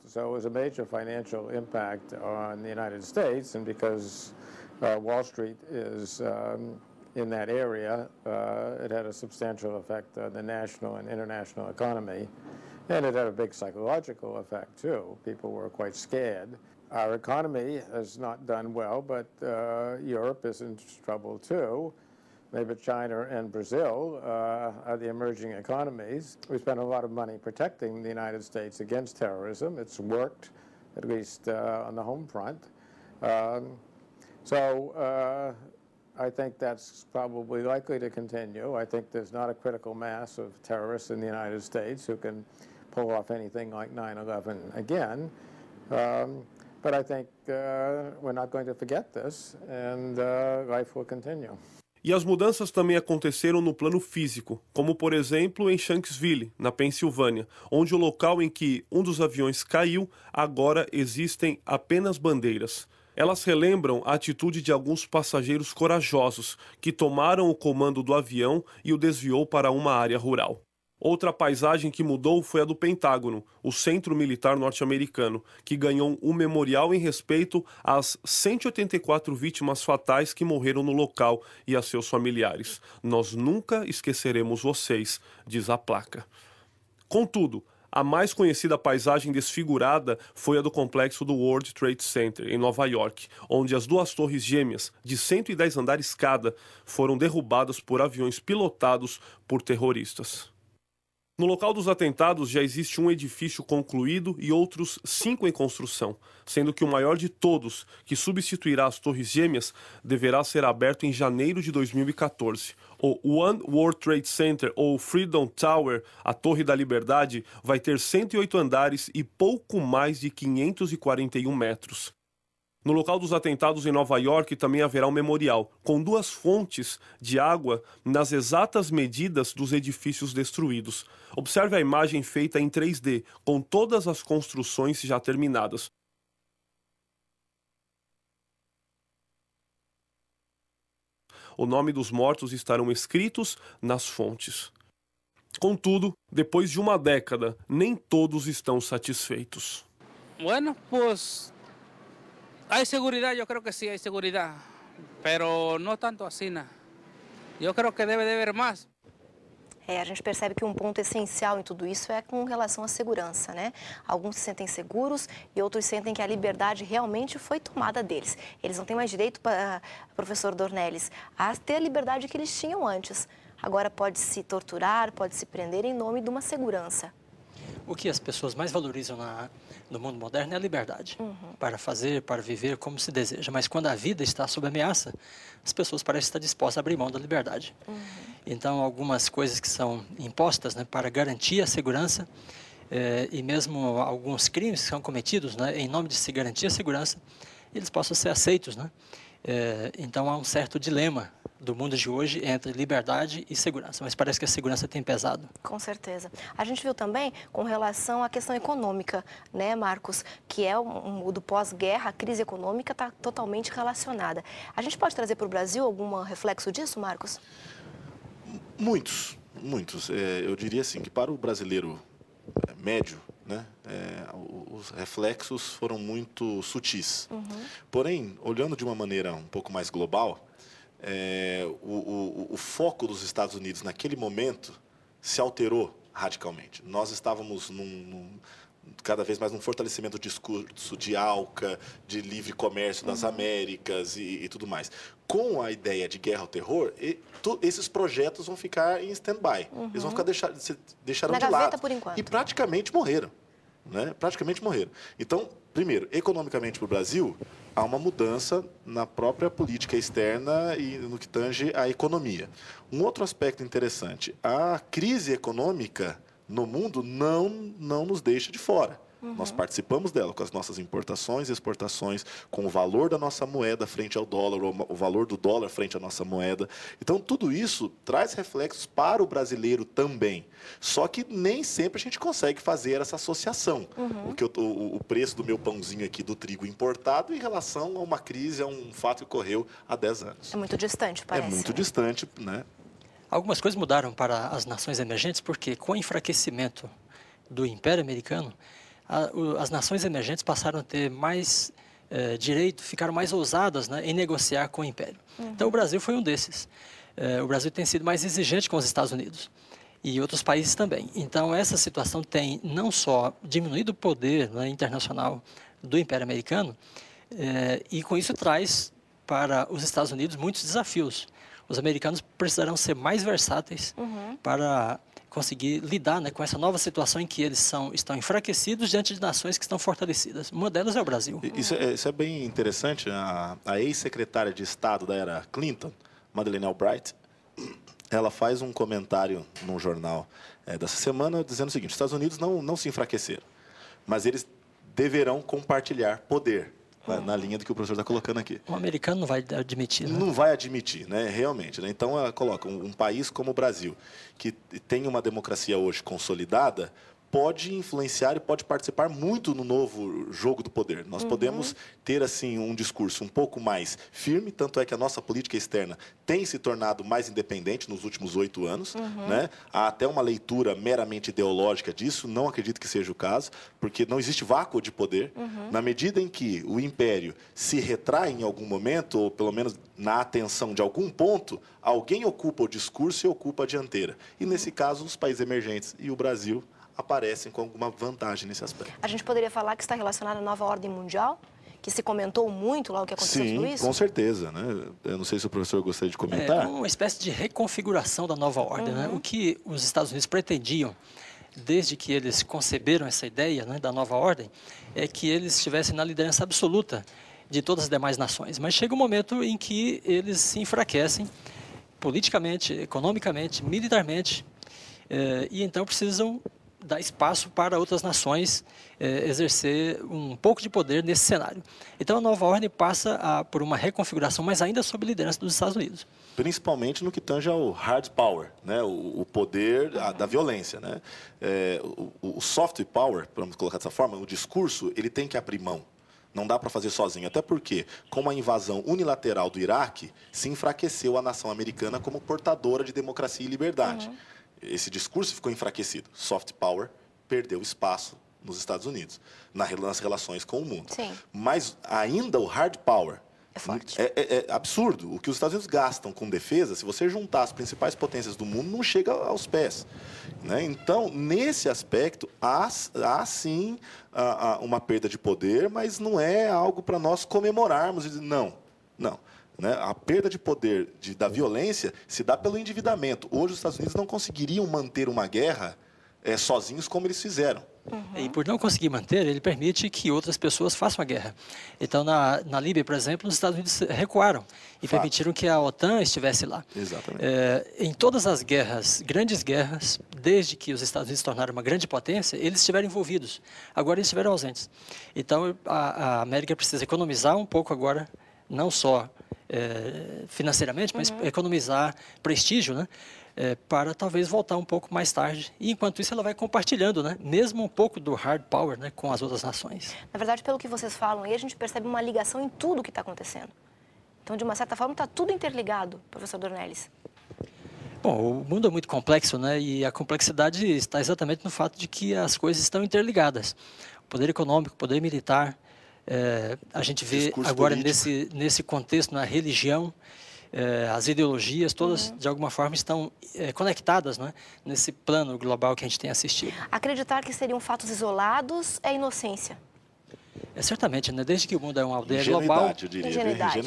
So it was a major financial impact on the United States, and because Wall Street is in that area, it had a substantial effect on the national and international economy, and it had a big psychological effect too. People were quite scared. Our economy has not done well, but Europe is in trouble too. Maybe China and Brazil are the emerging economies. We spent a lot of money protecting the United States against terrorism. It's worked, at least on the home front. I think that's probably likely to continue. I think there's not a critical mass of terrorists in the United States who can pull off anything like 9/11 again. But I think we're not going to forget this, and life will continue. E as mudanças também aconteceram no plano físico, como por exemplo em Shanksville, na Pensilvânia, onde o local em que um dos aviões caiu, agora existem apenas bandeiras. Elas relembram a atitude de alguns passageiros corajosos que tomaram o comando do avião e o desviou para uma área rural. Outra paisagem que mudou foi a do Pentágono, o centro militar norte-americano, que ganhou um memorial em respeito às 184 vítimas fatais que morreram no local e a seus familiares. Nós nunca esqueceremos vocês, diz a placa. Contudo, a mais conhecida paisagem desfigurada foi a do complexo do World Trade Center, em Nova York, onde as duas torres gêmeas, de 110 andares cada, foram derrubadas por aviões pilotados por terroristas. No local dos atentados já existe um edifício concluído e outros 5 em construção, sendo que o maior de todos, que substituirá as Torres Gêmeas, deverá ser aberto em janeiro de 2014. O One World Trade Center, ou Freedom Tower, a Torre da Liberdade, vai ter 108 andares e pouco mais de 541 metros. No local dos atentados em Nova York também haverá um memorial, com 2 fontes de água nas exatas medidas dos edifícios destruídos. Observe a imagem feita em 3D, com todas as construções já terminadas. O nome dos mortos estarão escritos nas fontes. Contudo, depois de uma década, nem todos estão satisfeitos. Bueno, pues hay seguridad, yo creo que sí hay seguridad, pero no tanto así, ¿no? Yo creo que debe de haber más. A gente percebe que um ponto essencial em tudo isso é com relação à segurança, né? Alguns se sentem seguros e outros sentem que a liberdade realmente foi tomada deles. Eles não têm mais direito, professor Dornelles, a ter a liberdade que eles tinham antes. Agora pode se torturar, pode se prender em nome de uma segurança. O que as pessoas mais valorizam no mundo moderno é a liberdade, para fazer, para viver como se deseja. Mas quando a vida está sob ameaça, as pessoas parecem estar dispostas a abrir mão da liberdade. Então, algumas coisas que são impostas, né, para garantir a segurança, e mesmo alguns crimes que são cometidos, né, em nome de se garantir a segurança, eles possam ser aceitos, né? Então, há um certo dilema do mundo de hoje entre liberdade e segurança, mas parece que a segurança tem pesado. Com certeza. A gente viu também com relação à questão econômica, né, Marcos, que é o do pós-guerra, a crise econômica está totalmente relacionada. A gente pode trazer para o Brasil algum reflexo disso, Marcos? Muitos. Muitos. Eu diria assim, que para o brasileiro médio, né, os reflexos foram muito sutis. Porém, olhando de uma maneira um pouco mais global, o foco dos Estados Unidos naquele momento se alterou radicalmente. Nós estávamos cada vez mais num fortalecimento do discurso de ALCA, de livre comércio das Américas e tudo mais. Com a ideia de guerra ao terror, esses projetos vão ficar em stand-by. Eles vão ficar deixaram de lado. Por enquanto. E praticamente morreram. Né? Praticamente morreram. Então, primeiro, economicamente para o Brasil, há uma mudança na própria política externa e no que tange à economia. Um outro aspecto interessante, a crise econômica no mundo não nos deixa de fora. Nós participamos dela com as nossas importações e exportações, com o valor da nossa moeda frente ao dólar, ou o valor do dólar frente à nossa moeda. Então, tudo isso traz reflexos para o brasileiro também. Só que nem sempre a gente consegue fazer essa associação. O preço do meu pãozinho aqui do trigo importado em relação a uma crise, a um fato que ocorreu há 10 anos. É muito distante, parece. É muito distante, né? Algumas coisas mudaram para as nações emergentes, porque com o enfraquecimento do Império Americano, as nações emergentes passaram a ter mais direito, ficaram mais ousadas, né, em negociar com o Império. Então o Brasil foi um desses. O Brasil tem sido mais exigente com os Estados Unidos e outros países também. Então essa situação tem não só diminuído o poder, né, internacional do Império Americano, e com isso traz para os Estados Unidos muitos desafios. Os americanos precisarão ser mais versáteis para conseguir lidar, né, com essa nova situação em que eles estão enfraquecidos diante de nações que estão fortalecidas. Uma delas é o Brasil. Isso é bem interessante. A ex-secretária de Estado da era Clinton, Madeleine Albright, ela faz um comentário num jornal dessa semana dizendo o seguinte: os Estados Unidos não se enfraqueceram, mas eles deverão compartilhar poder. Na linha do que o professor está colocando aqui. O americano não vai admitir, né? Não vai admitir, né? Realmente. Né? Então, ela coloca um país como o Brasil, que tem uma democracia hoje consolidada, pode influenciar e pode participar muito no novo jogo do poder. Nós podemos ter, assim, um discurso um pouco mais firme, tanto é que a nossa política externa tem se tornado mais independente nos últimos 8 anos. Né? Há até uma leitura meramente ideológica disso, não acredito que seja o caso, porque não existe vácuo de poder. Na medida em que o império se retrai em algum momento, ou pelo menos na atenção de algum ponto, alguém ocupa o discurso e ocupa a dianteira. E, nesse caso, os países emergentes e o Brasil aparecem com alguma vantagem nesse aspecto. A gente poderia falar que está relacionado à nova ordem mundial? Que se comentou muito lá o que aconteceu com isso? Sim, com certeza. Né? Eu não sei se o professor gostaria de comentar. É uma espécie de reconfiguração da nova ordem. Né? O que os Estados Unidos pretendiam, desde que eles conceberam essa ideia, né, da nova ordem, é que eles estivessem na liderança absoluta de todas as demais nações. Mas chega um momento em que eles se enfraquecem politicamente, economicamente, militarmente, e então precisam dar espaço para outras nações exercer um pouco de poder nesse cenário. Então a nova ordem passa por uma reconfiguração, mas ainda sob liderança dos Estados Unidos. Principalmente no que tange ao hard power, né? O poder da violência. Né? O soft power, vamos colocar dessa forma, o discurso, ele tem que abrir mão. Não dá para fazer sozinho, até porque, com a invasão unilateral do Iraque, se enfraqueceu a nação americana como portadora de democracia e liberdade. Esse discurso ficou enfraquecido. Soft power perdeu espaço nos Estados Unidos, nas relações com o mundo. Mas ainda o hard power é forte. É absurdo. O que os Estados Unidos gastam com defesa, se você juntar as principais potências do mundo, não chega aos pés. Né? Então, nesse aspecto, há sim uma perda de poder, mas não é algo para nós comemorarmos. Não. Né? A perda de poder da violência se dá pelo endividamento. Hoje, os Estados Unidos não conseguiriam manter uma guerra sozinhos como eles fizeram. E por não conseguir manter, ele permite que outras pessoas façam a guerra. Então, na Líbia, por exemplo, os Estados Unidos recuaram e permitiram que a OTAN estivesse lá. Exatamente. Em todas as guerras, grandes guerras, desde que os Estados Unidos se tornaram uma grande potência, eles estiveram envolvidos. Agora eles estiveram ausentes. Então, a América precisa economizar um pouco agora, não só financeiramente, mas economizar prestígio, né? Para talvez voltar um pouco mais tarde. E enquanto isso ela vai compartilhando, né? Mesmo um pouco do hard power, né? Com as outras nações. Na verdade, pelo que vocês falam aí, a gente percebe uma ligação em tudo que está acontecendo. Então, de uma certa forma, está tudo interligado, professor Dornelles. Bom, o mundo é muito complexo, né? E a complexidade está exatamente no fato de que as coisas estão interligadas. O poder econômico, o poder militar, a gente vê Discurso agora político. nesse contexto, na religião, as ideologias, todas de alguma forma estão conectadas, né? Nesse plano global que a gente tem assistido. Acreditar que seriam fatos isolados é inocência. Certamente, né? Desde que o mundo é uma aldeia global, Eu diria, ingenuidade.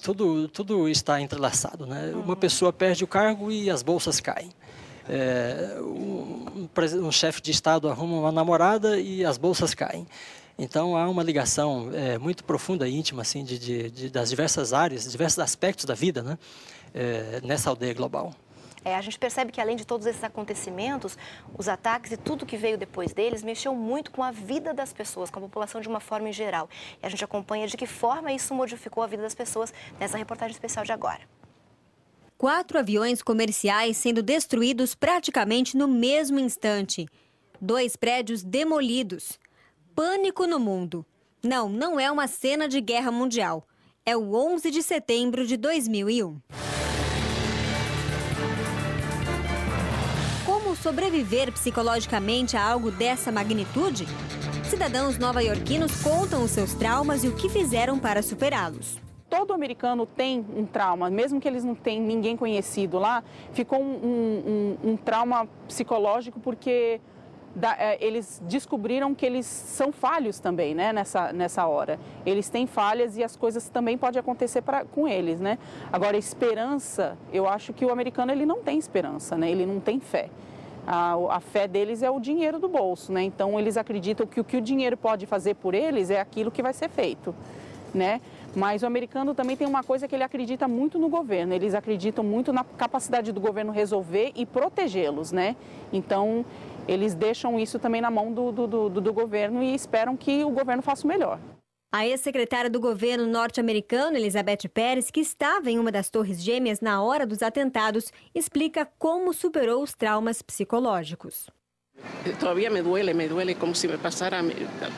tudo está entrelaçado, né? Uma pessoa perde o cargo e as bolsas caem. Um chefe de Estado arruma uma namorada e as bolsas caem. Então há uma ligação muito profunda e íntima assim, das diversas áreas, diversos aspectos da vida, né? Nessa aldeia global. A gente percebe que, além de todos esses acontecimentos, os ataques e tudo que veio depois deles mexeu muito com a vida das pessoas, com a população de uma forma em geral. E a gente acompanha de que forma isso modificou a vida das pessoas nessa reportagem especial de agora. 4 aviões comerciais sendo destruídos praticamente no mesmo instante. 2 prédios demolidos. Pânico no mundo. Não é uma cena de guerra mundial. É o 11 de setembro de 2001. Como sobreviver psicologicamente a algo dessa magnitude? Cidadãos nova-iorquinos contam os seus traumas e o que fizeram para superá-los. Todo americano tem um trauma, mesmo que eles não tenham ninguém conhecido lá, ficou um trauma psicológico porque eles descobriram que eles são falhos também, né, nessa hora. Eles têm falhas e as coisas também podem acontecer com eles, né? Agora, esperança, eu acho que o americano ele não tem esperança, né? Ele não tem fé. A fé deles é o dinheiro do bolso, né? Então, eles acreditam que o que o dinheiro pode fazer por eles é aquilo que vai ser feito, né? Mas o americano também tem uma coisa que ele acredita muito no governo. Eles acreditam muito na capacidade do governo resolver e protegê-los, né? Então, eles deixam isso também na mão do governo e esperam que o governo faça o melhor. A ex-secretária do governo norte-americano, Elizabeth Pérez, que estava em uma das torres gêmeas na hora dos atentados, explica como superou os traumas psicológicos. Todavía me duele como si me pasara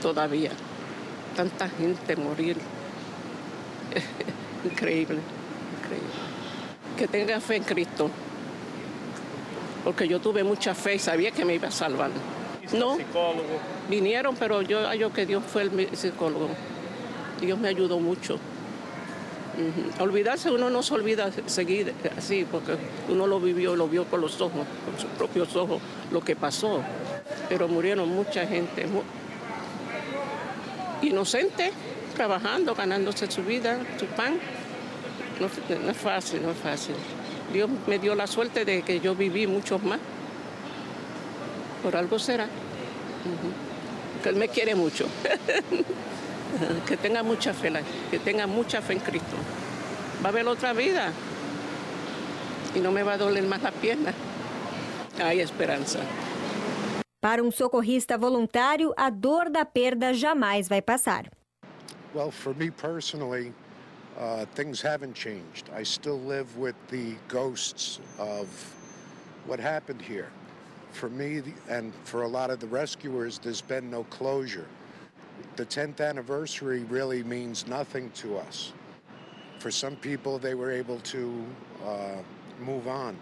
todavía. Tanta gente morir. Increíble. Que tenga fe en Cristo. Porque yo tuve mucha fe y sabía que me iba a salvar. No, psicólogo. Vinieron, pero yo que Dios fue el psicólogo. Dios me ayudó mucho. Olvidarse, uno no se olvida seguir así, porque uno lo vivió, lo vio con los ojos, con sus propios ojos, lo que pasó. Pero murieron mucha gente, inocente, trabajando, ganándose su vida, su pan. No es fácil, no es fácil. Dios me dio la suerte de que yo viví muchos más. Por algo será. Que Él me quiere mucho. Que tenga mucha fe en Cristo. Va a haber otra vida. Y no me va a doler más la pierna. Hay esperança. Para um socorrista voluntário, a dor da perda jamais vai passar. Well, for me personally, things haven't changed. I still live with the ghosts of what happened here. For me and for a lot of the rescuers, there's been no closure. The 10th anniversary really means nothing to us. For some people, they were able to move on.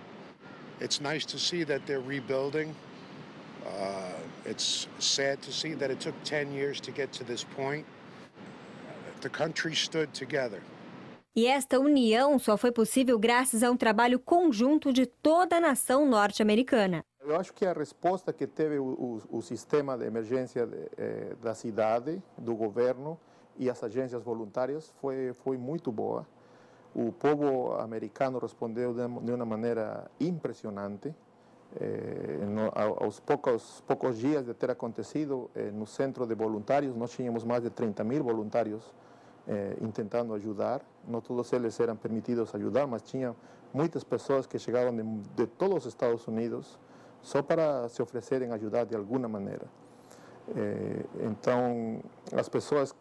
It's nice to see that they're rebuilding. It's sad to see that it took 10 years to get to this point. The country stood together. E esta união só foi possível graças a um trabalho conjunto de toda a nação norte-americana. Eu acho que a resposta que teve o sistema de emergência da cidade, do governo e as agências voluntárias foi muito boa. O povo americano respondeu de uma maneira impressionante. Aos poucos dias de ter acontecido, no centro de voluntários, nós tínhamos mais de 30.000 voluntários tentando ajudar. Não todos eles eram permitidos ajudar, mas tinha muitas pessoas que chegavam de todos os Estados Unidos só para se oferecerem a ajudar de alguma maneira. Então, as pessoas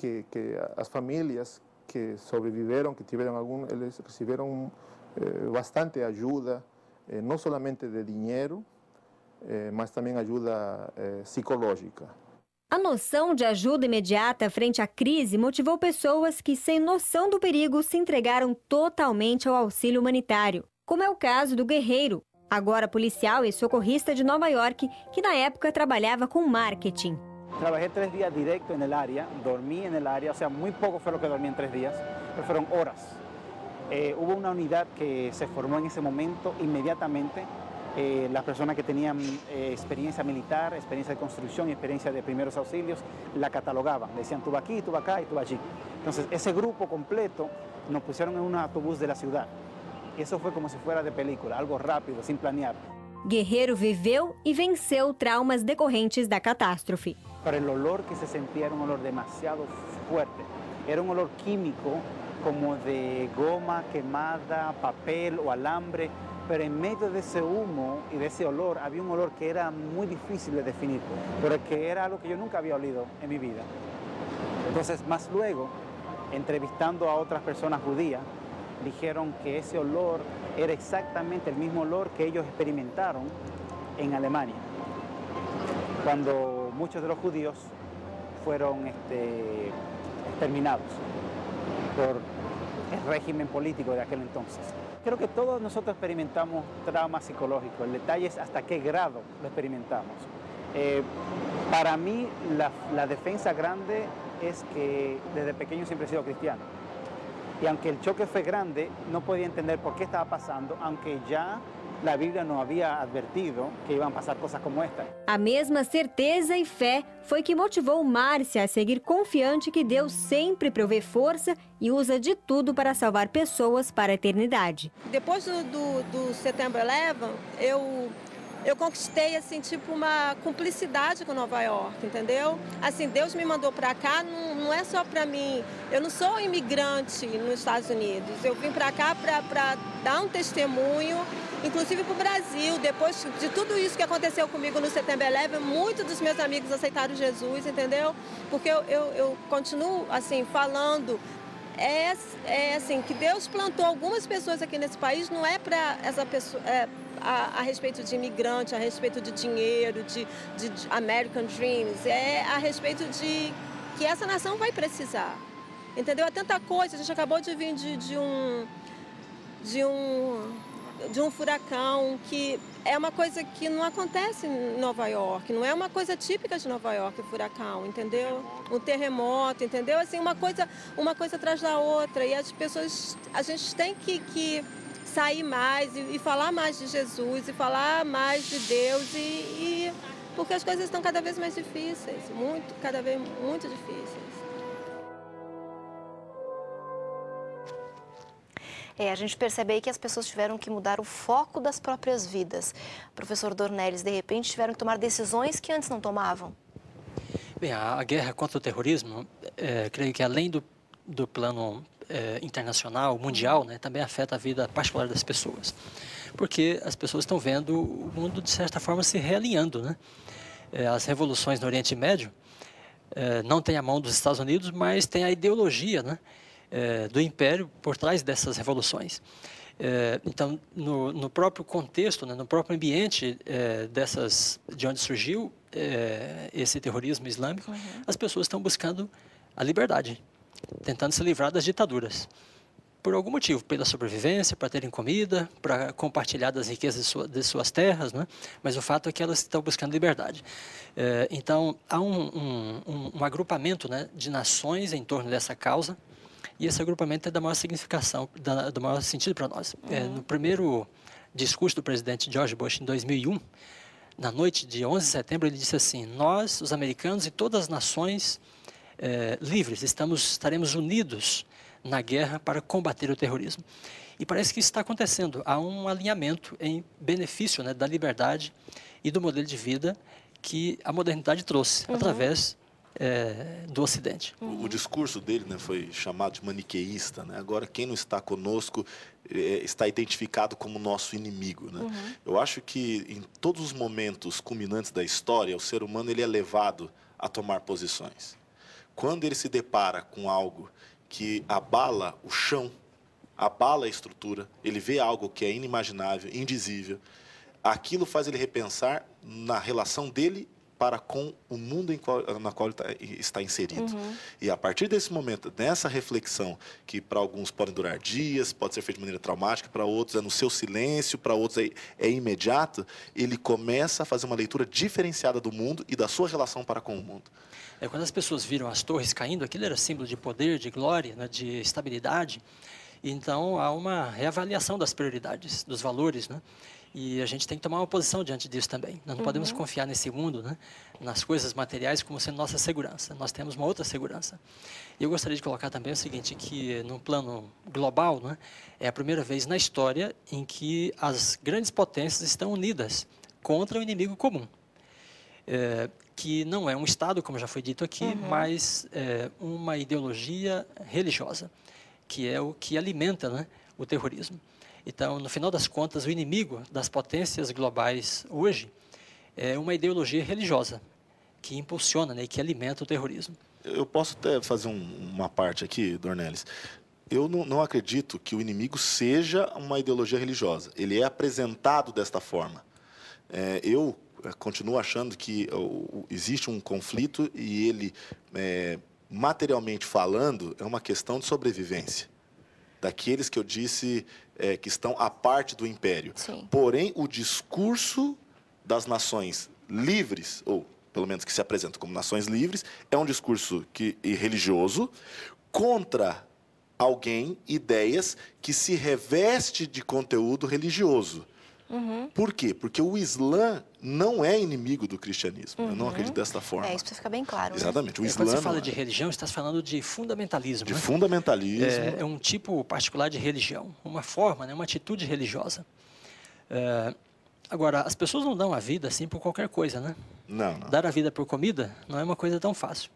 as famílias que sobreviveram, que tiveram eles receberam bastante ajuda, não somente de dinheiro, mas também ajuda psicológica. A noção de ajuda imediata frente à crise motivou pessoas que, sem noção do perigo, se entregaram totalmente ao auxílio humanitário. como é o caso do Guerreiro, agora policial e socorrista de Nova York, que na época trabalhava com marketing. Trabajé 3 días directo en el área, dormí en el área, o sea, muy poco fue lo que dormí en 3 días, pero fueron horas. Hubo una unidad que se formó en ese momento inmediatamente. Las personas que tenían experiencia militar, experiencia de construcción y experiencia de primeros auxilios, la catalogaban. Decían, tú vas aquí, tú vas acá y tú vas allí. Entonces, ese grupo completo nos pusieron en un autobús de la ciudad. Y eso fue como si fuera de película, algo rápido, sin planear. Guerreiro viveu e venceu traumas decorrentes da catástrofe. Pero el olor que se sentía era un olor demasiado fuerte. Era un olor químico, como de goma quemada, papel o alambre. Pero en medio de ese humo y de ese olor había un olor que era muy difícil de definir, pero que era algo que yo nunca había olido en mi vida. Entonces, más luego, entrevistando a otras personas judías, dijeron que ese olor era exactamente el mismo olor que ellos experimentaron en Alemania, cuando muchos de los judíos fueron exterminados por el régimen político de aquel entonces. Creo que todos nosotros experimentamos trauma psicológico. El detalle es hasta qué grado lo experimentamos. Para mí, la defensa grande es que desde pequeño siempre he sido cristiano. Y aunque el choque fue grande, no podía entender por qué estaba pasando, aunque ya la Bíblia não havia advertido que iam passar coisas como esta. A mesma certeza e fé foi que motivou Márcia a seguir confiante que Deus sempre provê força e usa de tudo para salvar pessoas para a eternidade. Depois do Setembro 11, eu conquistei assim tipo uma cumplicidade com Nova York, entendeu? Assim, Deus me mandou para cá, não é só para mim. Eu não sou imigrante nos Estados Unidos. Eu vim para cá para dar um testemunho, inclusive para o Brasil. Depois de tudo isso que aconteceu comigo no Setembro 11, muitos dos meus amigos aceitaram Jesus, entendeu? Porque eu continuo assim falando. É assim que Deus plantou algumas pessoas aqui nesse país, não é para essa pessoa a respeito de imigrante, a respeito de dinheiro, de American Dreams, é a respeito de que essa nação vai precisar, entendeu? É tanta coisa. A gente acabou de vir de um furacão, que é uma coisa que não acontece em Nova York, não é uma coisa típica de Nova York, o furacão, entendeu? Um terremoto, entendeu? Assim, uma coisa atrás da outra, e as pessoas, a gente tem que sair mais e falar mais de Jesus, e falar mais de Deus, porque as coisas estão cada vez mais difíceis, cada vez muito difíceis. A gente percebe aí que as pessoas tiveram que mudar o foco das próprias vidas. Professor Dornelles, de repente tiveram que tomar decisões que antes não tomavam. Bem, a guerra contra o terrorismo, creio que além do plano internacional, mundial, né, também afeta a vida particular das pessoas. Porque as pessoas estão vendo o mundo, de certa forma, se realinhando, né? As revoluções no Oriente Médio não tem a mão dos Estados Unidos, mas tem a ideologia, né, do Império por trás dessas revoluções. Então, no próprio contexto, né, no próprio ambiente de onde surgiu esse terrorismo islâmico, as pessoas estão buscando a liberdade, tentando se livrar das ditaduras. Por algum motivo, pela sobrevivência, para terem comida, para compartilhar das riquezas de suas terras, né? Mas o fato é que elas estão buscando liberdade. Então, há um agrupamento, né, de nações em torno dessa causa, e esse agrupamento é da maior significação, do maior sentido para nós. No primeiro discurso do presidente George Bush, em 2001, na noite de 11 de setembro, ele disse assim: nós, os americanos e todas as nações livres, estaremos unidos na guerra para combater o terrorismo. E parece que isso está acontecendo. Há um alinhamento em benefício, né, da liberdade e do modelo de vida que a modernidade trouxe através do Ocidente. O discurso dele, né, foi chamado de maniqueísta, né? Agora, quem não está conosco está identificado como nosso inimigo, né? Eu acho que em todos os momentos culminantes da história, o ser humano ele é levado a tomar posições. Quando ele se depara com algo que abala o chão, abala a estrutura, ele vê algo que é inimaginável, indizível, aquilo faz ele repensar na relação dele para com o mundo na qual ele está inserido. E a partir desse momento, nessa reflexão, que para alguns podem durar dias, pode ser feita de maneira traumática, para outros é no seu silêncio, para outros é imediato, ele começa a fazer uma leitura diferenciada do mundo e da sua relação para com o mundo. Quando as pessoas viram as torres caindo, aquilo era símbolo de poder, de glória, né, de estabilidade. Então, há uma reavaliação das prioridades, dos valores, né? E a gente tem que tomar uma posição diante disso também. Nós não podemos confiar nesse mundo, né, nas coisas materiais como sendo nossa segurança. Nós temos uma outra segurança. E eu gostaria de colocar também o seguinte, que no plano global, né, é a primeira vez na história em que as grandes potências estão unidas contra o inimigo comum. Que não é um Estado, como já foi dito aqui, mas uma ideologia religiosa, que é o que alimenta, né, o terrorismo. Então, no final das contas, o inimigo das potências globais hoje é uma ideologia religiosa que impulsiona, né, e que alimenta o terrorismo. Eu posso até fazer uma parte aqui, Dornelles. Eu não acredito que o inimigo seja uma ideologia religiosa. Ele é apresentado desta forma. Eu continuo achando que existe um conflito e ele, materialmente falando, é uma questão de sobrevivência. Daqueles que eu disse que estão à parte do império. Sim. Porém, o discurso das nações livres, ou pelo menos que se apresentam como nações livres, é um discurso religioso contra alguém, ideias que se reveste de conteúdo religioso. Por quê? Porque o Islã não é inimigo do cristianismo. Eu não acredito dessa forma. Isso precisa ficar bem claro. Exatamente. Né? O Islã Quando você fala de religião, você está falando de fundamentalismo. De fundamentalismo. É um tipo particular de religião, uma forma, né, uma atitude religiosa. Agora, as pessoas não dão a vida assim por qualquer coisa, né? Não. Dar a vida por comida não é uma coisa tão fácil.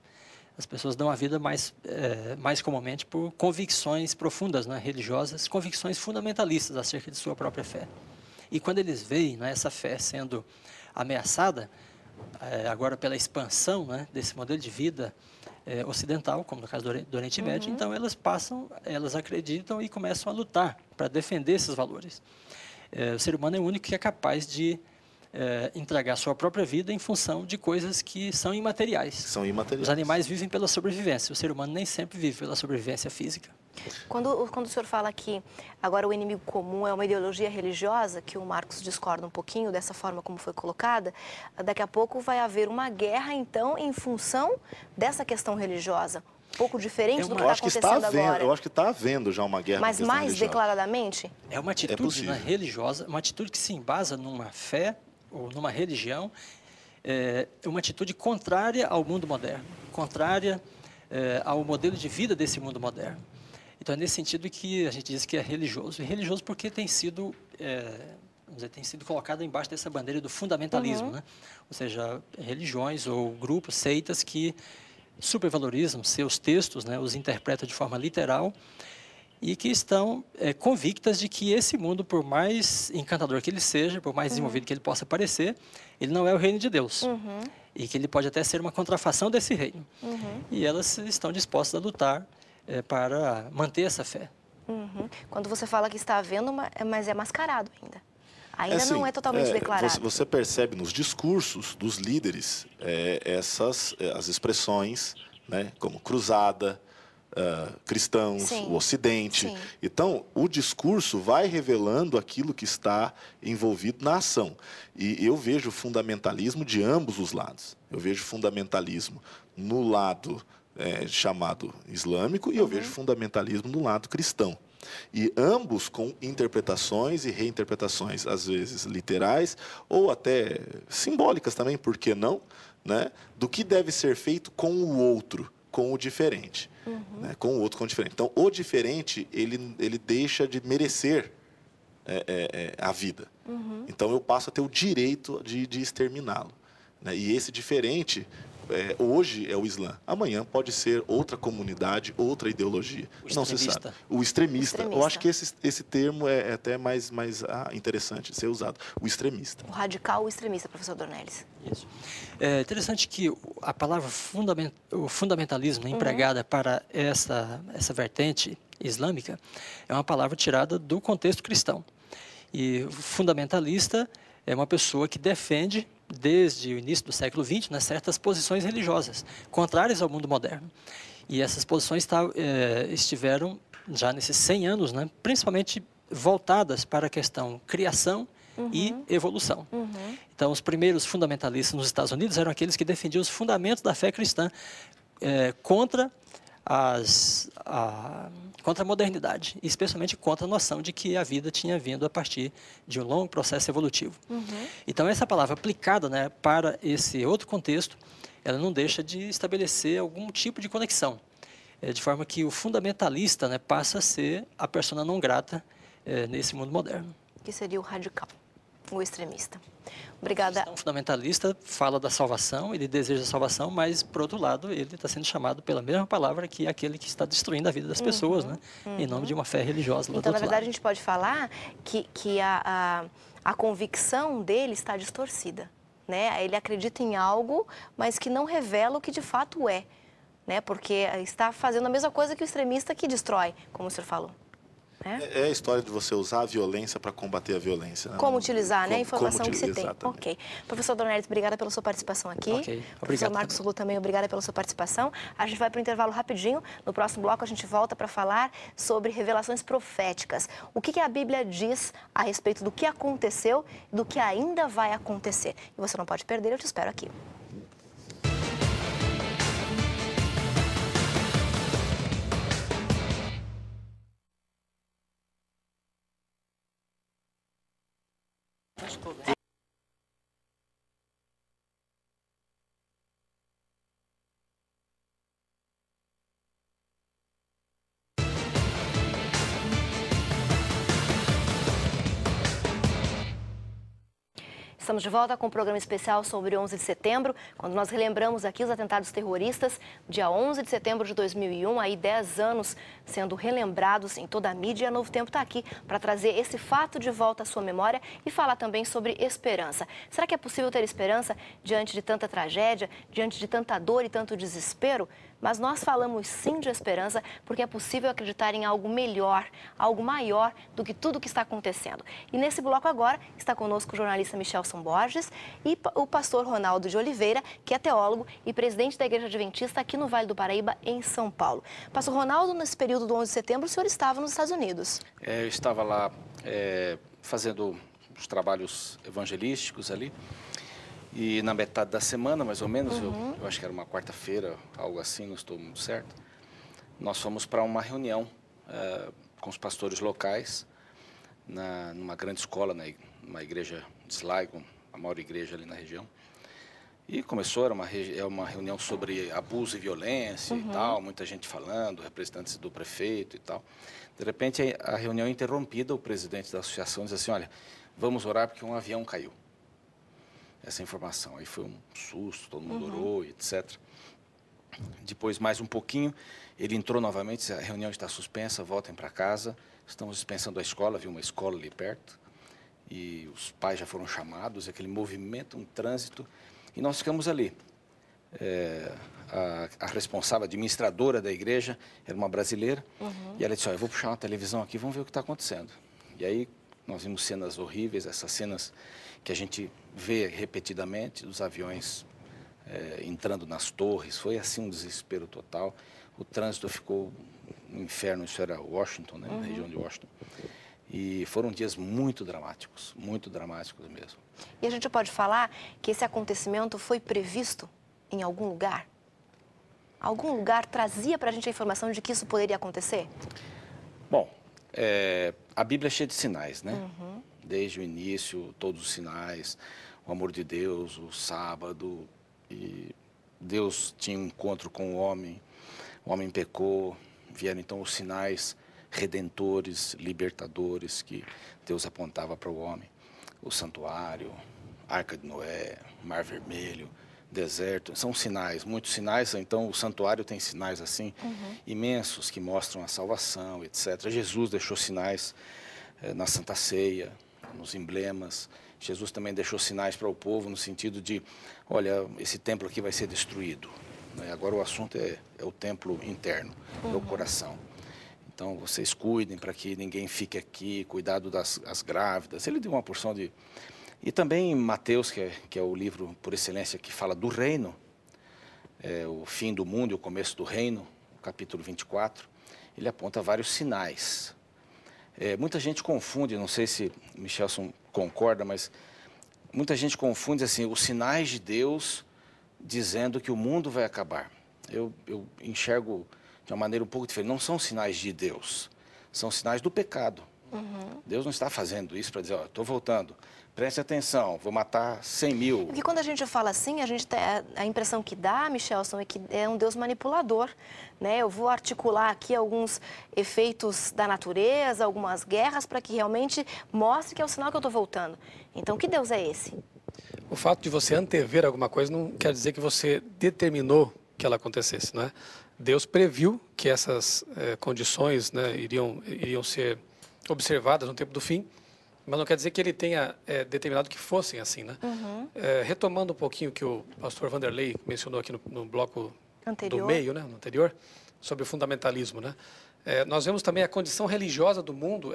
As pessoas dão a vida mais comumente por convicções profundas, né, religiosas, convicções fundamentalistas acerca de sua própria fé. E quando eles veem, né, essa fé sendo ameaçada, agora pela expansão, né, desse modelo de vida ocidental, como no caso do Oriente Médio, então elas acreditam e começam a lutar para defender esses valores. O ser humano é o único que é capaz de entregar sua própria vida em função de coisas que são imateriais. São imateriais. Os animais vivem pela sobrevivência, o ser humano nem sempre vive pela sobrevivência física. Quando o senhor fala que agora o inimigo comum é uma ideologia religiosa, que o Marcos discorda um pouquinho dessa forma como foi colocada, daqui a pouco vai haver uma guerra, então, em função dessa questão religiosa. Um pouco diferente do que está acontecendo agora. Eu acho que está havendo já uma guerra. Mas mais religiosa. Declaradamente? É uma atitude religiosa, uma atitude que se embasa numa fé ou numa religião, uma atitude contrária ao mundo moderno, contrária ao modelo de vida desse mundo moderno. Então, é nesse sentido que a gente diz que é religioso. E religioso porque tem sido, vamos dizer, tem sido colocado embaixo dessa bandeira do fundamentalismo, né? Ou seja, religiões ou grupos, seitas que supervalorizam seus textos, né? Os interpretam de forma literal e que estão convictas de que esse mundo, por mais encantador que ele seja, por mais desenvolvido que ele possa parecer, ele não é o reino de Deus. E que ele pode até ser uma contrafação desse reino. E elas estão dispostas a lutar para manter essa fé. Quando você fala que está havendo, mas é mascarado ainda. Ainda não é totalmente declarado. Você percebe nos discursos dos líderes as expressões, né, como cruzada, cristãos, Sim. o Ocidente. Sim. Então, o discurso vai revelando aquilo que está envolvido na ação. E eu vejo fundamentalismo de ambos os lados. Eu vejo fundamentalismo no lado chamado islâmico e eu vejo fundamentalismo no lado cristão. E ambos com interpretações e reinterpretações, às vezes literais ou até simbólicas também, por que não, né, do que deve ser feito com o outro, com o diferente. Né, com o outro, com o diferente. Então, o diferente, ele deixa de merecer a vida. Então, eu passo a ter o direito de exterminá-lo. Né, e esse diferente... hoje é o Islã, amanhã pode ser outra comunidade, outra ideologia. Não se sabe. O extremista. Eu acho que esse termo é até mais interessante de ser usado. O extremista. O radical, o extremista, professor Dornelles. Isso. É interessante que a palavra fundamentalismo empregada para essa vertente islâmica é uma palavra tirada do contexto cristão. E fundamentalista é uma pessoa que defende desde o início do século XX, né, certas posições religiosas contrárias ao mundo moderno. E essas posições estiveram já nesses 100 anos, né, principalmente voltadas para a questão criação e evolução. Então, os primeiros fundamentalistas nos Estados Unidos eram aqueles que defendiam os fundamentos da fé cristã contra a modernidade, e especialmente contra a noção de que a vida tinha vindo a partir de um longo processo evolutivo. Então, essa palavra aplicada, né, para esse outro contexto, ela não deixa de estabelecer algum tipo de conexão, de forma que o fundamentalista, né, passa a ser a persona não grata nesse mundo moderno. Que seria o radical, o extremista. Obrigada. O fundamentalista fala da salvação, ele deseja a salvação, mas, por outro lado, ele está sendo chamado pela mesma palavra que aquele que está destruindo a vida das pessoas, né? Em nome de uma fé religiosa. Então, na verdade, a gente pode falar que a convicção dele está distorcida, né? Ele acredita em algo, mas que não revela o que de fato é, né? Porque está fazendo a mesma coisa que o extremista que destrói, como o senhor falou. É a história de você usar a violência para combater a violência. Né? Como utilizar, né? A informação que você tem. Exatamente. Ok. Professor Dornelles, obrigada pela sua participação aqui. Ok, Professor Marcos Ru também, obrigada pela sua participação. A gente vai para o intervalo rapidinho. No próximo bloco a gente volta para falar sobre revelações proféticas. O que a Bíblia diz a respeito do que aconteceu e do que ainda vai acontecer. E você não pode perder, eu te espero aqui. Estamos de volta com um programa especial sobre 11 de setembro, quando nós relembramos aqui os atentados terroristas, dia 11 de setembro de 2001, aí 10 anos sendo relembrados em toda a mídia. E a Novo Tempo está aqui para trazer esse fato de volta à sua memória e falar também sobre esperança. Será que é possível ter esperança diante de tanta tragédia, diante de tanta dor e tanto desespero? Mas nós falamos sim de esperança porque é possível acreditar em algo melhor, algo maior do que tudo o que está acontecendo. E nesse bloco agora está conosco o jornalista Michelson Borges e o pastor Ronaldo de Oliveira, que é teólogo e presidente da Igreja Adventista aqui no Vale do Paraíba, em São Paulo. Pastor Ronaldo, nesse período do 11 de setembro, o senhor estava nos Estados Unidos. Eu estava lá fazendo os trabalhos evangelísticos ali. E na metade da semana, mais ou menos, eu acho que era uma quarta-feira, algo assim, não estou muito certo, nós fomos para uma reunião com os pastores locais, numa grande escola, numa igreja de Sligo, a maior igreja ali na região. E começou, era uma reunião sobre abuso e violência e tal, muita gente falando, representantes do prefeito e tal. De repente, a reunião é interrompida, o presidente da associação diz assim, olha, vamos orar porque um avião caiu. Essa informação. Aí foi um susto, todo mundo orou, etc. Depois, mais um pouquinho, ele entrou novamente, disse, a reunião está suspensa, voltem para casa, estamos dispensando a escola, havia uma escola ali perto, e os pais já foram chamados, aquele movimento, um trânsito, e nós ficamos ali. A responsável, administradora da igreja, era uma brasileira, e ela disse, eu vou puxar uma televisão aqui, vamos ver o que está acontecendo. E aí, nós vimos cenas horríveis, essas cenas que a gente vê repetidamente, dos aviões entrando nas torres, foi assim um desespero total. O trânsito ficou um inferno, isso era Washington, né, na região de Washington. E foram dias muito dramáticos mesmo. E a gente pode falar que esse acontecimento foi previsto em algum lugar? Algum lugar trazia para a gente a informação de que isso poderia acontecer? Bom, a Bíblia é cheia de sinais, né? Desde o início, todos os sinais, o amor de Deus, o sábado, e Deus tinha um encontro com o homem pecou, vieram então os sinais redentores, libertadores que Deus apontava para o homem. O santuário, Arca de Noé, Mar Vermelho, deserto, são sinais, muitos sinais, então o santuário tem sinais assim, imensos que mostram a salvação, etc. Jesus deixou sinais na Santa Ceia, nos emblemas. Jesus também deixou sinais para o povo no sentido de, olha, esse templo aqui vai ser destruído. Né? Agora o assunto é o templo interno, é o coração. Então vocês cuidem para que ninguém fique aqui, cuidado das grávidas. Ele deu uma porção de E também Mateus, que é o livro por excelência que fala do reino, o fim do mundo e o começo do reino, capítulo 24, ele aponta vários sinais. Muita gente confunde, não sei se Michelson concorda, mas muita gente confunde assim, os sinais de Deus dizendo que o mundo vai acabar. Eu enxergo de uma maneira um pouco diferente. Não são sinais de Deus, são sinais do pecado. Deus não está fazendo isso para dizer, ó, estou voltando, preste atenção, vou matar 100 mil. Porque quando a gente fala assim, a impressão que dá, Michelson, é que é um Deus manipulador, né? Eu vou articular aqui alguns efeitos da natureza, algumas guerras, para que realmente mostre que é o sinal que eu estou voltando. Então, que Deus é esse? O fato de você antever alguma coisa não quer dizer que você determinou que ela acontecesse, não é? Deus previu que essas condições, né, iriam ser observadas no tempo do fim, mas não quer dizer que ele tenha determinado que fossem assim, né? Retomando um pouquinho o que o pastor Vanderlei mencionou aqui no bloco do meio, né, no anterior, sobre o fundamentalismo, né? Nós vemos também a condição religiosa do mundo,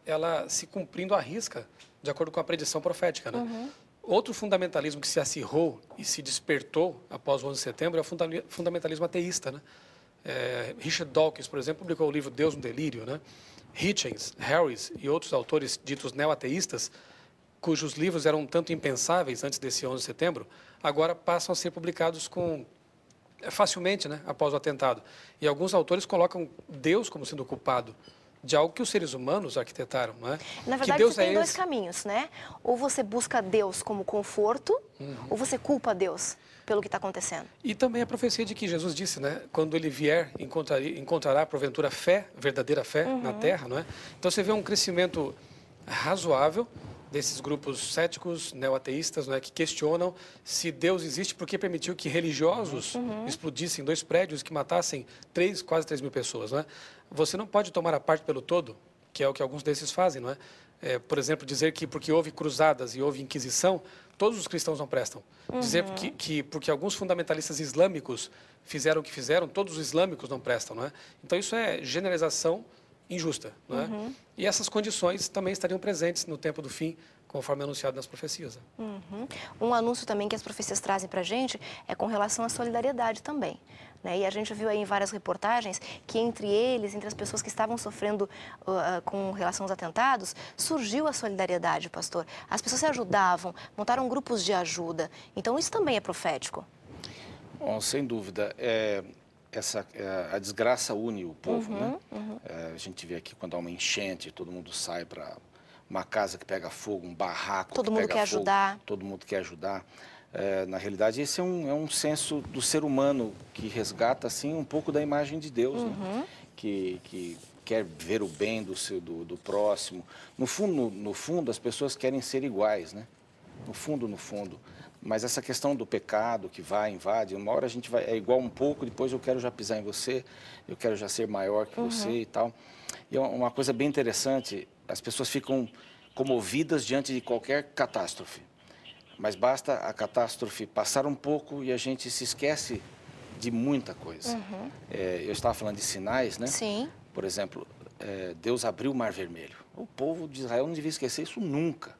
ela se cumprindo à risca, de acordo com a predição profética, né? Outro fundamentalismo que se acirrou e se despertou após o 11 de setembro é o fundamentalismo ateísta, né? Richard Dawkins, por exemplo, publicou o livro Deus no Delírio, né? Hitchens, Harris e outros autores ditos neo-ateístas, cujos livros eram um tanto impensáveis antes desse 11 de setembro, agora passam a ser publicados facilmente, né, após o atentado. E alguns autores colocam Deus como sendo o culpado de algo que os seres humanos arquitetaram, não é? Na verdade, você tem dois caminhos, né? Ou você busca Deus como conforto, ou você culpa Deus pelo que está acontecendo. E também a profecia de que Jesus disse, né? Quando ele vier, encontrará, porventura, fé, verdadeira fé na terra, não é? Então, você vê um crescimento razoável desses grupos céticos, neo-ateístas, não é? Que questionam se Deus existe porque permitiu que religiosos explodissem 2 prédios que matassem quase 3 mil pessoas, não é? Você não pode tomar a parte pelo todo, que é o que alguns desses fazem, não é? Por exemplo, dizer que porque houve cruzadas e houve inquisição, todos os cristãos não prestam. Dizer que porque alguns fundamentalistas islâmicos fizeram o que fizeram, todos os islâmicos não prestam, não é? Então, isso é generalização injusta, não é? E essas condições também estariam presentes no tempo do fim, conforme anunciado nas profecias. Um anúncio também que as profecias trazem para a gente é com relação à solidariedade também, né? E a gente viu aí em várias reportagens que entre as pessoas que estavam sofrendo com relação aos atentados, surgiu a solidariedade, pastor. As pessoas se ajudavam, montaram grupos de ajuda. Então, isso também é profético. Bom, sem dúvida. A desgraça une o povo, né? A gente vê aqui quando há uma enchente, todo mundo sai para uma casa que pega fogo, um barraco todo mundo quer ajudar. Todo mundo quer ajudar. Na realidade, esse é um senso do ser humano que resgata assim um pouco da imagem de Deus, né? Que quer ver o bem do próximo. No fundo, as pessoas querem ser iguais, né? No fundo. Mas essa questão do pecado que invade, uma hora a gente é igual um pouco, depois eu quero já pisar em você, eu quero já ser maior que você e tal. E uma coisa bem interessante, as pessoas ficam comovidas diante de qualquer catástrofe. Mas basta a catástrofe passar um pouco e a gente se esquece de muita coisa. Eu estava falando de sinais, né? Sim. Por exemplo, Deus abriu o Mar Vermelho. O povo de Israel não devia esquecer isso nunca.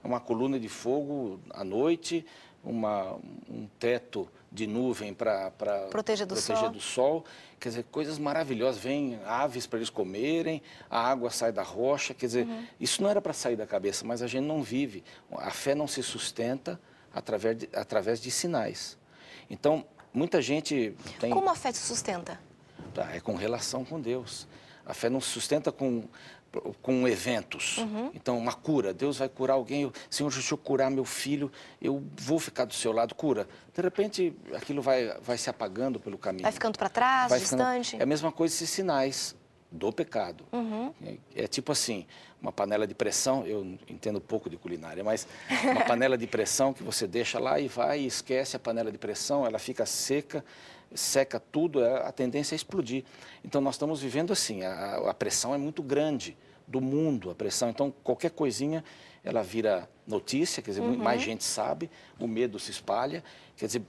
Uma coluna de fogo à noite, um teto de nuvem para proteger do sol. Quer dizer, coisas maravilhosas. Vêm aves para eles comerem, a água sai da rocha. Quer dizer, isso não era para sair da cabeça, mas a gente não vive. A fé não se sustenta através de sinais. Então, muita gente tem... Como a fé se sustenta? É com relação com Deus. A fé não se sustenta com eventos. Então, uma cura. Deus vai curar alguém. Senhor, deixa eu curar meu filho, eu vou ficar do seu lado, cura. De repente, aquilo vai se apagando pelo caminho. Vai ficando para trás, distante. É a mesma coisa esses sinais do pecado. É tipo assim, uma panela de pressão, eu entendo pouco de culinária, mas uma panela de pressão que você deixa lá e esquece a panela de pressão, ela fica seca tudo, a tendência é explodir. Então, nós estamos vivendo assim, a pressão é muito grande do mundo, a pressão. Então, qualquer coisinha, ela vira notícia, quer dizer, mais gente sabe, o medo se espalha, quer dizer,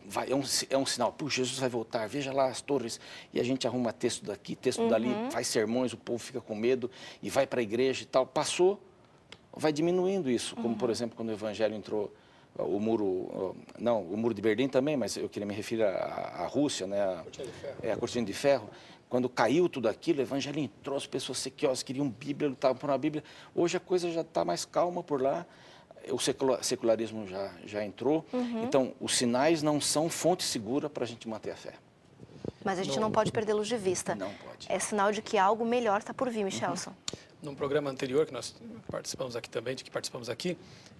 é um sinal, Jesus vai voltar, veja lá as torres, e a gente arruma texto daqui, texto dali, faz sermões, o povo fica com medo e vai para a igreja e tal. Passou, vai diminuindo isso, como, por exemplo, quando o Evangelho entrou, o muro de Berlim também, mas eu queria me referir à Rússia, né? A cortina de ferro. Quando caiu tudo aquilo, o Evangelho entrou, as pessoas sequiosas queriam Bíblia, lutavam por uma Bíblia. Hoje a coisa já está mais calma por lá, o secularismo já entrou. Então, os sinais não são fonte segura para a gente manter a fé. Mas a gente não pode perdê-los de vista. Não pode. É sinal de que algo melhor está por vir, Michelson. Num programa anterior que nós participamos aqui também,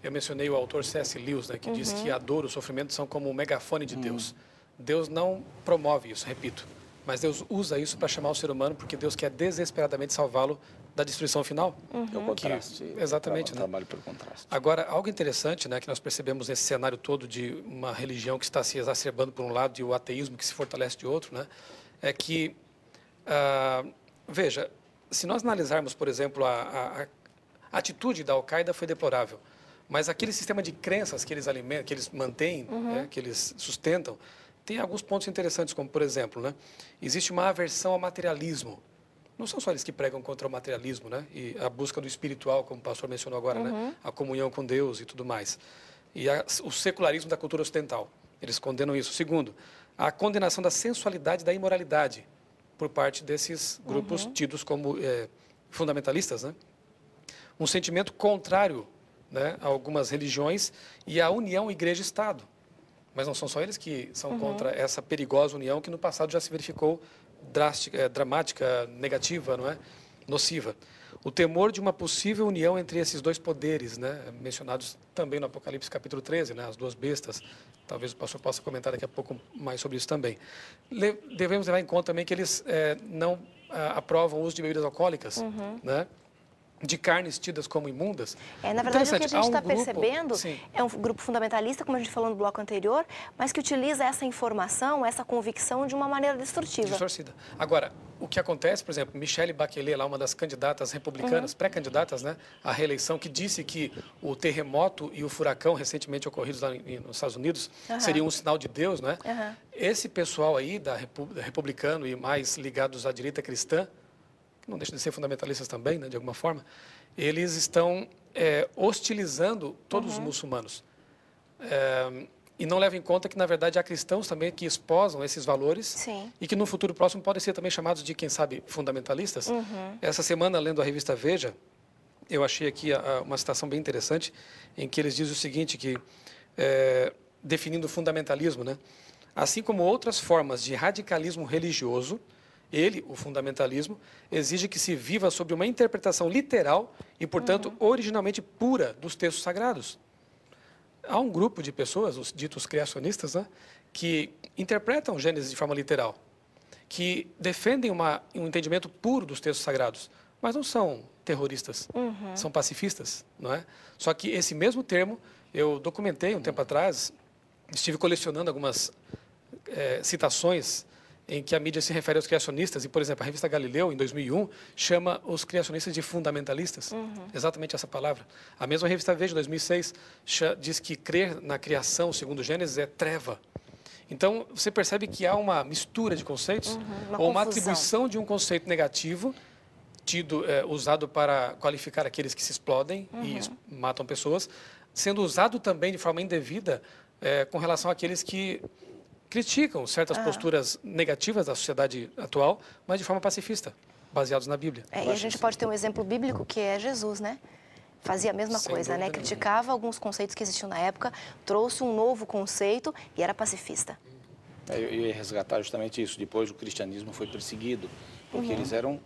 eu mencionei o autor C.S. Lewis, né, que diz que a dor, o sofrimento são como um megafone de Deus. Deus não promove isso, repito, mas Deus usa isso para chamar o ser humano porque Deus quer desesperadamente salvá-lo da destruição final. É o contraste. Exatamente. Trabalho pelo contraste. Agora, algo interessante, né, que nós percebemos nesse cenário todo de uma religião que está se exacerbando por um lado e o ateísmo que se fortalece de outro, né, é que, veja, se nós analisarmos, por exemplo, a atitude da Al-Qaeda foi deplorável, mas aquele sistema de crenças que eles alimentam, que eles mantêm, que eles sustentam, tem alguns pontos interessantes, como, por exemplo, né, existe uma aversão ao materialismo. Não são só eles que pregam contra o materialismo, né, e a busca do espiritual, como o pastor mencionou agora, né, a comunhão com Deus e tudo mais. E o secularismo da cultura ocidental, eles condenam isso. Segundo, a condenação da sensualidade e da imoralidade por parte desses grupos tidos como fundamentalistas, né? Um sentimento contrário, né, a algumas religiões e à união igreja-estado. Mas não são só eles que são contra essa perigosa união que no passado já se verificou dramática, negativa, não é? Nociva. O temor de uma possível união entre esses dois poderes, né, mencionados também no Apocalipse capítulo 13, né, as duas bestas. Talvez o pastor possa comentar daqui a pouco mais sobre isso também. Devemos levar em conta também que eles não aprovam o uso de bebidas alcoólicas, né? De carnes tidas como imundas. Na verdade, o que a gente está percebendo é um grupo fundamentalista, como a gente falou no bloco anterior, mas que utiliza essa informação, essa convicção de uma maneira destrutiva. Distorcida. Agora, o que acontece, por exemplo, Michelle Bachelet, lá uma das candidatas republicanas, pré-candidatas, né, à reeleição, que disse que o terremoto e o furacão recentemente ocorridos lá nos Estados Unidos seriam um sinal de Deus, né? Esse pessoal aí, da republicano e mais ligados à direita cristã, não deixam de ser fundamentalistas também, né, de alguma forma, eles estão hostilizando todos os muçulmanos. E não levam em conta que, na verdade, há cristãos também que esposam esses valores e que no futuro próximo podem ser também chamados de, quem sabe, fundamentalistas. Essa semana, lendo a revista Veja, eu achei aqui uma citação bem interessante, em que eles dizem o seguinte, que, definindo o fundamentalismo, né, assim como outras formas de radicalismo religioso, ele, o fundamentalismo, exige que se viva sob uma interpretação literal e, portanto, originalmente pura dos textos sagrados. Há um grupo de pessoas, os ditos criacionistas, né, que interpretam Gênesis de forma literal, que defendem um entendimento puro dos textos sagrados, mas não são terroristas, são pacifistas, não é? Só que esse mesmo termo, eu documentei um tempo atrás, estive colecionando algumas citações em que a mídia se refere aos criacionistas, e, por exemplo, a revista Galileu, em 2001, chama os criacionistas de fundamentalistas, exatamente essa palavra. A mesma revista Veja, em 2006, diz que crer na criação, segundo Gênesis, é treva. Então, você percebe que há uma mistura de conceitos, ou uma atribuição de um conceito negativo, usado para qualificar aqueles que se explodem e matam pessoas, sendo usado também de forma indevida com relação àqueles que criticam certas posturas negativas da sociedade atual, mas de forma pacifista, baseados na Bíblia. E a gente pode ter um exemplo bíblico que é Jesus, né? Fazia a mesma coisa, né? Criticava alguns conceitos que existiam na época, trouxe um novo conceito e era pacifista. Eu ia resgatar justamente isso. Depois o cristianismo foi perseguido, porque eles eram,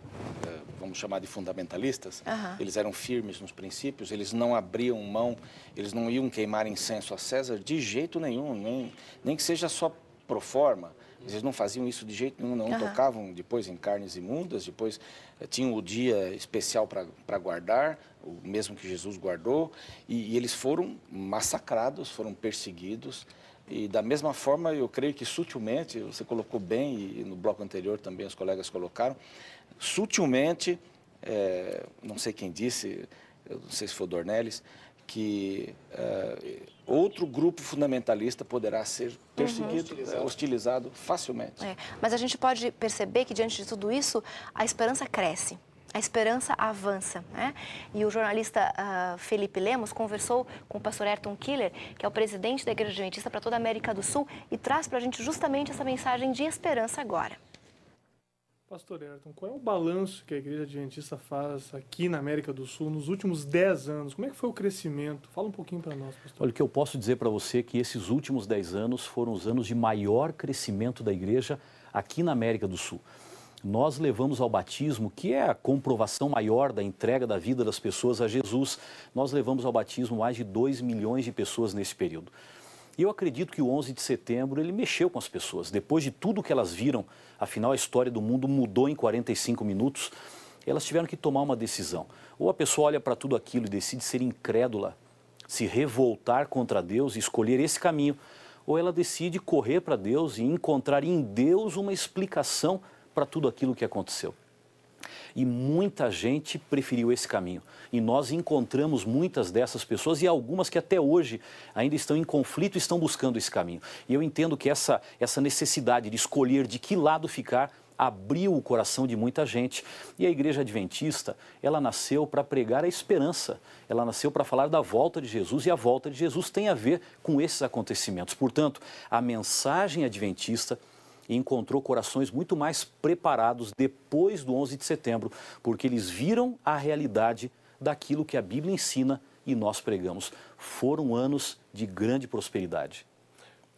vamos chamar de fundamentalistas, eles eram firmes nos princípios, eles não abriam mão, eles não iam queimar incenso a César de jeito nenhum, nem que seja só pro forma. Eles não faziam isso de jeito nenhum, não tocavam depois em carnes imundas, depois tinham o dia especial para guardar, o mesmo que Jesus guardou, e eles foram massacrados, foram perseguidos, e da mesma forma eu creio que sutilmente, você colocou bem, e no bloco anterior também os colegas colocaram, sutilmente, não sei quem disse, eu não sei se foi o Dornelles, que outro grupo fundamentalista poderá ser perseguido, hostilizado facilmente. Mas a gente pode perceber que, diante de tudo isso, a esperança cresce. A esperança avança, né? E o jornalista Felipe Lemos conversou com o pastor Ayrton Killer, que é o presidente da Igreja Adventista para toda a América do Sul, e traz para a gente justamente essa mensagem de esperança agora. Pastor Ayrton, qual é o balanço que a Igreja Adventista faz aqui na América do Sul nos últimos 10 anos? Como é que foi o crescimento? Fala um pouquinho para nós, pastor. Olha, o que eu posso dizer para você é que esses últimos 10 anos foram os anos de maior crescimento da Igreja aqui na América do Sul. Nós levamos ao batismo, que é a comprovação maior da entrega da vida das pessoas a Jesus, nós levamos ao batismo mais de 2 milhões de pessoas nesse período. E eu acredito que o 11 de setembro ele mexeu com as pessoas. Depois de tudo que elas viram, afinal a história do mundo mudou em 45 minutos, elas tiveram que tomar uma decisão. Ou a pessoa olha para tudo aquilo e decide ser incrédula, se revoltar contra Deus e escolher esse caminho, ou ela decide correr para Deus e encontrar em Deus uma explicação para tudo aquilo que aconteceu. E muita gente preferiu esse caminho. E nós encontramos muitas dessas pessoas e algumas que até hoje ainda estão em conflito e estão buscando esse caminho. E eu entendo que essa necessidade de escolher de que lado ficar abriu o coração de muita gente. E a Igreja Adventista, ela nasceu para pregar a esperança. Ela nasceu para falar da volta de Jesus e a volta de Jesus tem a ver com esses acontecimentos. Portanto, a mensagem adventista encontrou corações muito mais preparados depois do 11 de setembro, porque eles viram a realidade daquilo que a Bíblia ensina e nós pregamos. Foram anos de grande prosperidade.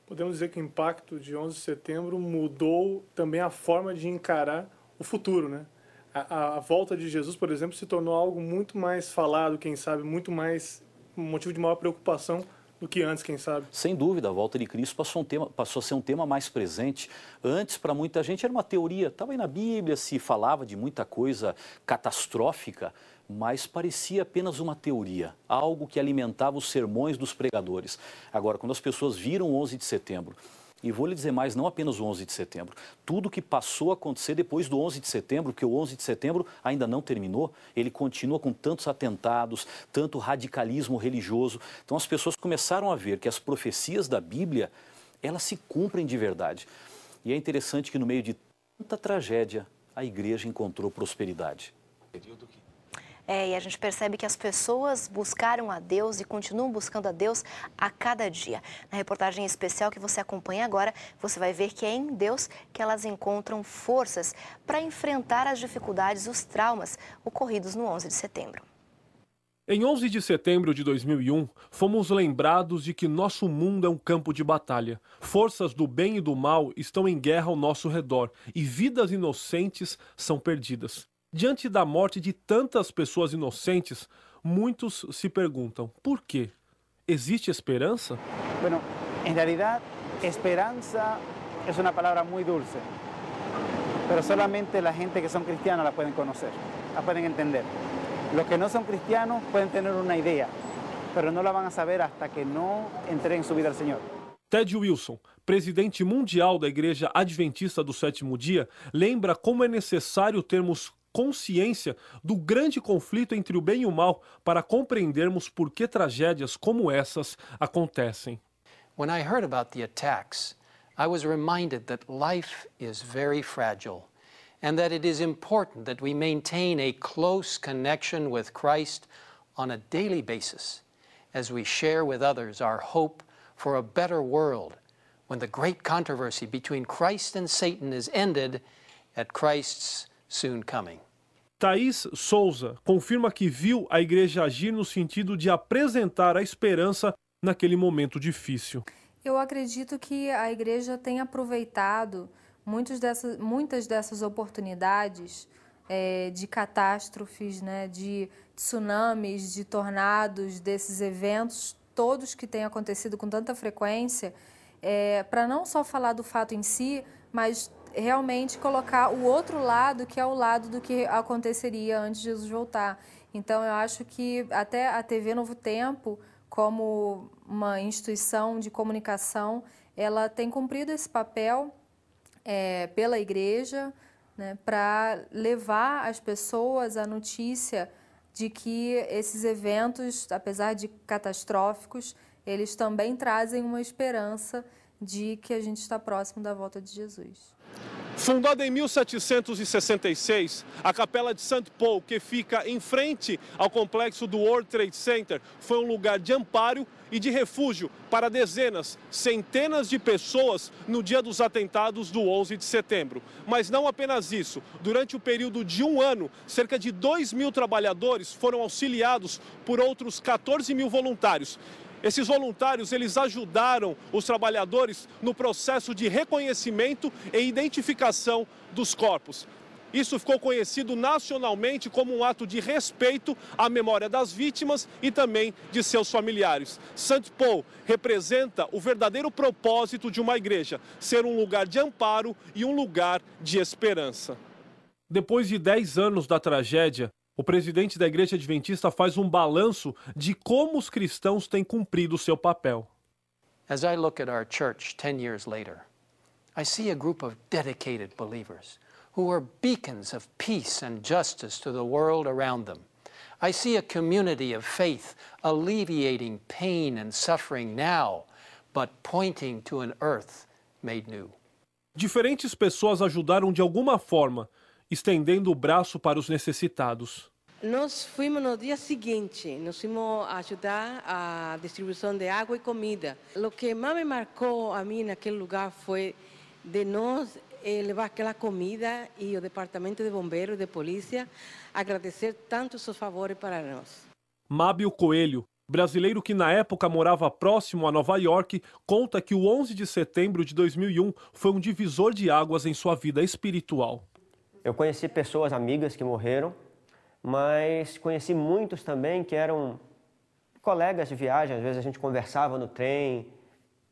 Podemos dizer que o impacto de 11 de setembro mudou também a forma de encarar o futuro, né? A volta de Jesus, por exemplo, se tornou algo muito mais falado, quem sabe, muito mais motivo de maior preocupação do que antes, quem sabe. Sem dúvida, a volta de Cristo passou a ser um tema mais presente. Antes, para muita gente, era uma teoria. Estava aí na Bíblia, se falava de muita coisa catastrófica, mas parecia apenas uma teoria, algo que alimentava os sermões dos pregadores. Agora, quando as pessoas viram o 11 de setembro, e vou lhe dizer mais, não apenas o 11 de setembro, tudo que passou a acontecer depois do 11 de setembro, porque o 11 de setembro ainda não terminou, ele continua com tantos atentados, tanto radicalismo religioso. Então as pessoas começaram a ver que as profecias da Bíblia, elas se cumprem de verdade. E é interessante que no meio de tanta tragédia, a igreja encontrou prosperidade. E a gente percebe que as pessoas buscaram a Deus e continuam buscando a Deus a cada dia. Na reportagem especial que você acompanha agora, você vai ver que é em Deus que elas encontram forças para enfrentar as dificuldades e os traumas ocorridos no 11 de setembro. Em 11 de setembro de 2001, fomos lembrados de que nosso mundo é um campo de batalha. Forças do bem e do mal estão em guerra ao nosso redor e vidas inocentes são perdidas. Diante da morte de tantas pessoas inocentes, muitos se perguntam, por quê? Existe esperança? Bueno, en realidad, esperanza es una palabra muy dulce, pero solamente la gente que son cristianos la pueden conocer, la pueden entender. Los que no son cristianos pueden tener una idea, pero no la van a saber hasta que no entreguen su vida al Señor. Ted Wilson, presidente mundial da Igreja Adventista do Sétimo Dia, lembra como é necessário termos consciência do grande conflito entre o bem e o mal para compreendermos por que tragédias como essas acontecem. When I heard about the attacks, I was reminded that life is very fragile and that it is important that we maintain a close connection with Christ on a daily basis as we share with others our hope for a better world when the great controversy between Christ and Satan is ended at Christ's soon coming. Thaís Souza confirma que viu a igreja agir no sentido de apresentar a esperança naquele momento difícil. Eu acredito que a igreja tem aproveitado muitas dessas oportunidades de catástrofes, né, de tsunamis, de tornados, desses eventos todos que têm acontecido com tanta frequência, para não só falar do fato em si, mas realmente colocar o outro lado, que é o lado do que aconteceria antes de Jesus voltar. Então, eu acho que até a TV Novo Tempo, como uma instituição de comunicação, ela tem cumprido esse papel pela igreja, né, para levar às pessoas a notícia de que esses eventos, apesar de catastróficos, eles também trazem uma esperança de que a gente está próximo da volta de Jesus. Fundada em 1766, a Capela de St. Paul, que fica em frente ao complexo do World Trade Center, foi um lugar de amparo e de refúgio para dezenas, centenas de pessoas no dia dos atentados do 11 de setembro. Mas não apenas isso. Durante o período de um ano, cerca de 2.000 trabalhadores foram auxiliados por outros 14.000 voluntários. Esses voluntários, eles ajudaram os trabalhadores no processo de reconhecimento e identificação dos corpos. Isso ficou conhecido nacionalmente como um ato de respeito à memória das vítimas e também de seus familiares. St. Paul representa o verdadeiro propósito de uma igreja, ser um lugar de amparo e um lugar de esperança. Depois de 10 anos da tragédia, o presidente da Igreja Adventista faz um balanço de como os cristãos têm cumprido seu papel. As I look at our church 10 years later, I see a group of dedicated believers who are beacons of peace and justice to the world around them. I see a community of faith alleviating pain and suffering now, but pointing to an earth made new. Diferentes pessoas ajudaram de alguma forma, estendendo o braço para os necessitados. Nós fomos no dia seguinte, nós fomos ajudar a distribuição de água e comida. O que mais me marcou a mim naquele lugar foi de nós levar aquela comida e o departamento de bombeiros e de polícia agradecer tanto seus favores para nós. Mábio Coelho, brasileiro que na época morava próximo a Nova York, conta que o 11 de setembro de 2001 foi um divisor de águas em sua vida espiritual. Eu conheci pessoas amigas que morreram, mas conheci muitos também que eram colegas de viagem. Às vezes a gente conversava no trem,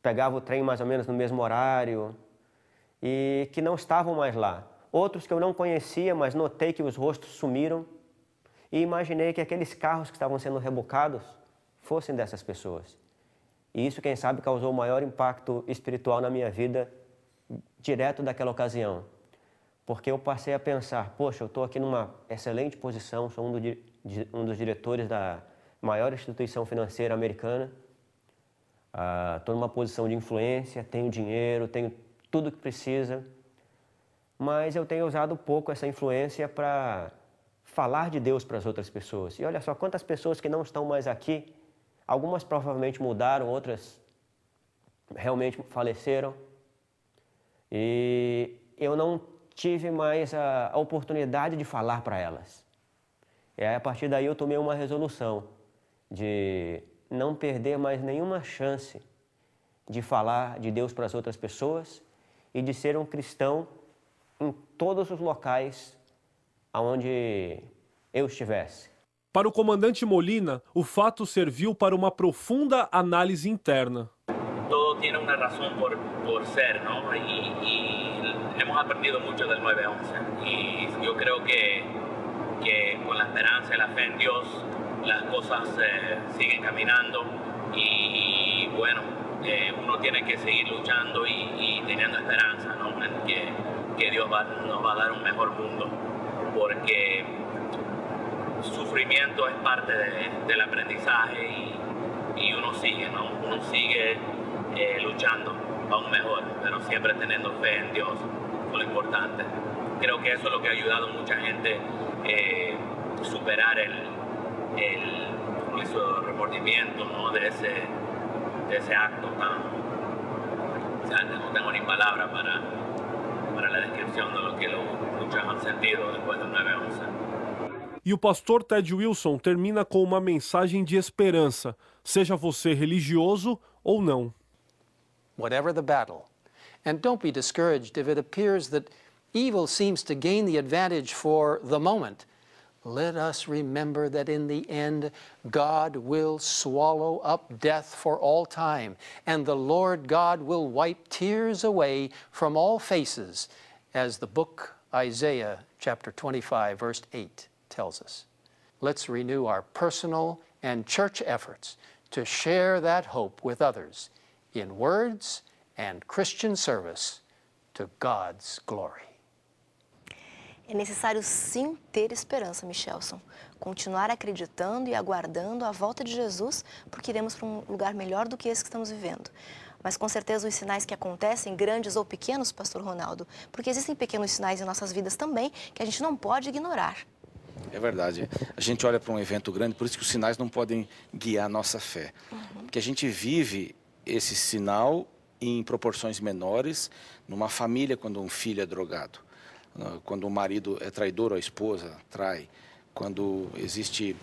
pegava o trem mais ou menos no mesmo horário e que não estavam mais lá. Outros que eu não conhecia, mas notei que os rostos sumiram e imaginei que aqueles carros que estavam sendo rebocados fossem dessas pessoas. E isso, quem sabe, causou o maior impacto espiritual na minha vida direto daquela ocasião. Porque eu passei a pensar, poxa, eu estou aqui numa excelente posição, sou um dos diretores da maior instituição financeira americana, estou numa posição de influência, tenho dinheiro, tenho tudo que precisa, mas eu tenho usado pouco essa influência para falar de Deus para as outras pessoas. E olha só quantas pessoas que não estão mais aqui, algumas provavelmente mudaram, outras realmente faleceram, e eu não tive mais a oportunidade de falar para elas. E aí, a partir daí eu tomei uma resolução de não perder mais nenhuma chance de falar de Deus para as outras pessoas e de ser um cristão em todos os locais onde eu estivesse. Para o comandante Molina, o fato serviu para uma profunda análise interna. Todo tiene una razón por ser, ¿no? Y hemos aprendido mucho del 9/11 y yo creo que con la esperanza y la fe en Dios las cosas siguen caminando y bueno, uno tiene que seguir luchando y teniendo esperanza, ¿no? Que Dios nos va a dar un mejor mundo, porque sufrimiento es parte del aprendizaje y uno sigue, ¿no? Uno sigue luchando a un mejor, pero siempre teniendo fe en Dios, es lo importante. Creo que eso es lo que ha ayudado a mucha gente a superar el remordimiento, ¿no? de ese acto tan... O sea, no tengo ni palabras para la descripción de lo que muchos han sentido después del 9/11. E o pastor Ted Wilson termina com uma mensagem de esperança, seja você religioso ou não. Whatever the battle, and don't be discouraged if it appears that evil seems to gain the advantage for the moment. Let us remember that in the end, God will swallow up death for all time, and the Lord God will wipe tears away from all faces, as the book Isaiah chapter 25, verse 8 tells us. Let's renew our personal and church efforts to share that hope with others in words and Christian service to God's glory. É necessário sim ter esperança, Michelson. Continuar acreditando e aguardando a volta de Jesus, porque iremos para um lugar melhor do que esse que estamos vivendo. mas com certeza os sinais que acontecem, grandes ou pequenos, pastor Ronaldo, porque existem pequenos sinais em nossas vidas também que a gente não pode ignorar. É verdade. A gente olha para um evento grande, por isso que os sinais não podem guiar a nossa fé. Porque a gente vive esse sinal em proporções menores numa família, quando um filho é drogado, quando o marido é traidor ou a esposa trai, quando existe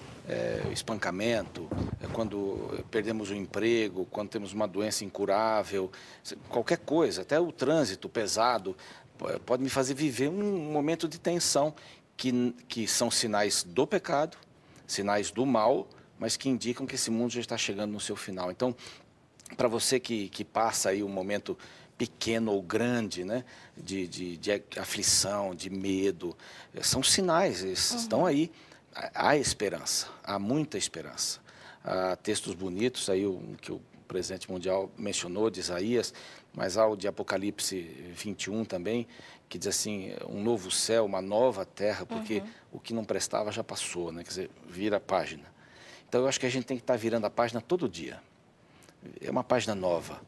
espancamento, quando perdemos o emprego, quando temos uma doença incurável, qualquer coisa, até o trânsito pesado pode me fazer viver um momento de tensão que são sinais do pecado, sinais do mal, mas que indicam que esse mundo já está chegando no seu final. Então, para você que passa aí um momento pequeno ou grande, né, de aflição, de medo, são sinais, eles estão aí. Há esperança, há muita esperança. Há textos bonitos aí, que o presidente mundial mencionou, de Isaías, mas há o de Apocalipse 21 também, que diz assim, um novo céu, uma nova terra, porque o que não prestava já passou, né? Quer dizer, vira a página. Então eu acho que a gente tem que estar virando a página todo dia. É uma página nova.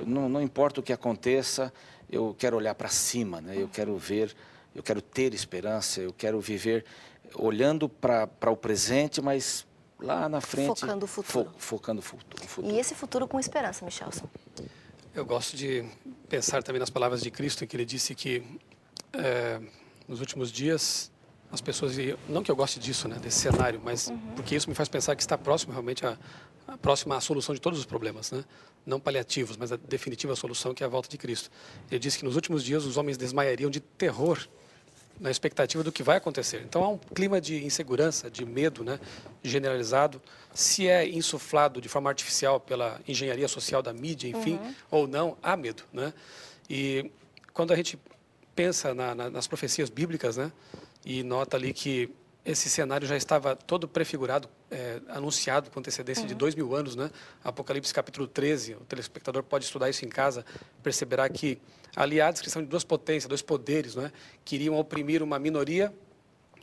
Não importa o que aconteça, eu quero olhar para cima, né? Eu quero ver, eu quero ter esperança, eu quero viver olhando para o presente, mas lá na frente... Focando o futuro. Focando o futuro. E esse futuro com esperança, Michelson. Eu gosto de pensar também nas palavras de Cristo, em que ele disse que nos últimos dias as pessoas iriam... Não que eu goste disso, né, desse cenário, mas porque isso me faz pensar que está próximo realmente próxima à solução de todos os problemas, né? Não paliativos, mas a definitiva solução, que é a volta de Cristo. Ele disse que nos últimos dias os homens desmaiariam de terror na expectativa do que vai acontecer. Então há um clima de insegurança, de medo, né, generalizado, se é insuflado de forma artificial pela engenharia social da mídia, enfim, ou não, há medo, né? E quando a gente pensa nas profecias bíblicas, né, e nota ali que esse cenário já estava todo prefigurado, anunciado com antecedência de 2000 anos, né? Apocalipse capítulo 13, o telespectador pode estudar isso em casa, perceberá que ali há a descrição de duas potências, dois poderes, né, que iriam oprimir uma minoria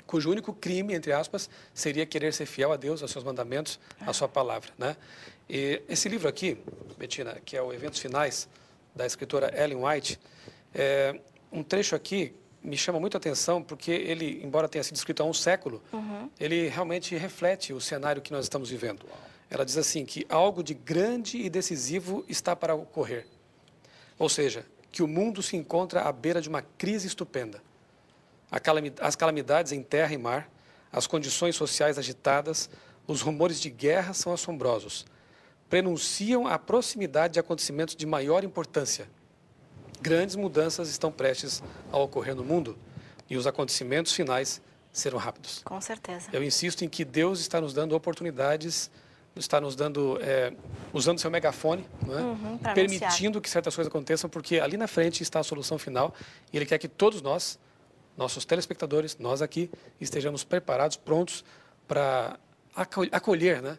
cujo único crime, entre aspas, seria querer ser fiel a Deus, aos seus mandamentos, à sua palavra, né? E esse livro aqui, Bettina, que é o Eventos Finais, da escritora Ellen White, um trecho aqui me chama muito a atenção, porque ele, embora tenha sido escrito há um século, ele realmente reflete o cenário que nós estamos vivendo. Ela diz assim, que algo de grande e decisivo está para ocorrer. Ou seja, que o mundo se encontra à beira de uma crise estupenda. As calamidades em terra e mar, as condições sociais agitadas, os rumores de guerra são assombrosos. Prenunciam a proximidade de acontecimentos de maior importância. Grandes mudanças estão prestes a ocorrer no mundo e os acontecimentos finais serão rápidos. Com certeza. Eu insisto em que Deus está nos dando oportunidades, está nos dando, usando seu megafone, não é? Permitindo que certas coisas aconteçam, porque ali na frente está a solução final e Ele quer que todos nós, nossos telespectadores, nós aqui, estejamos preparados, prontos para acolher, né,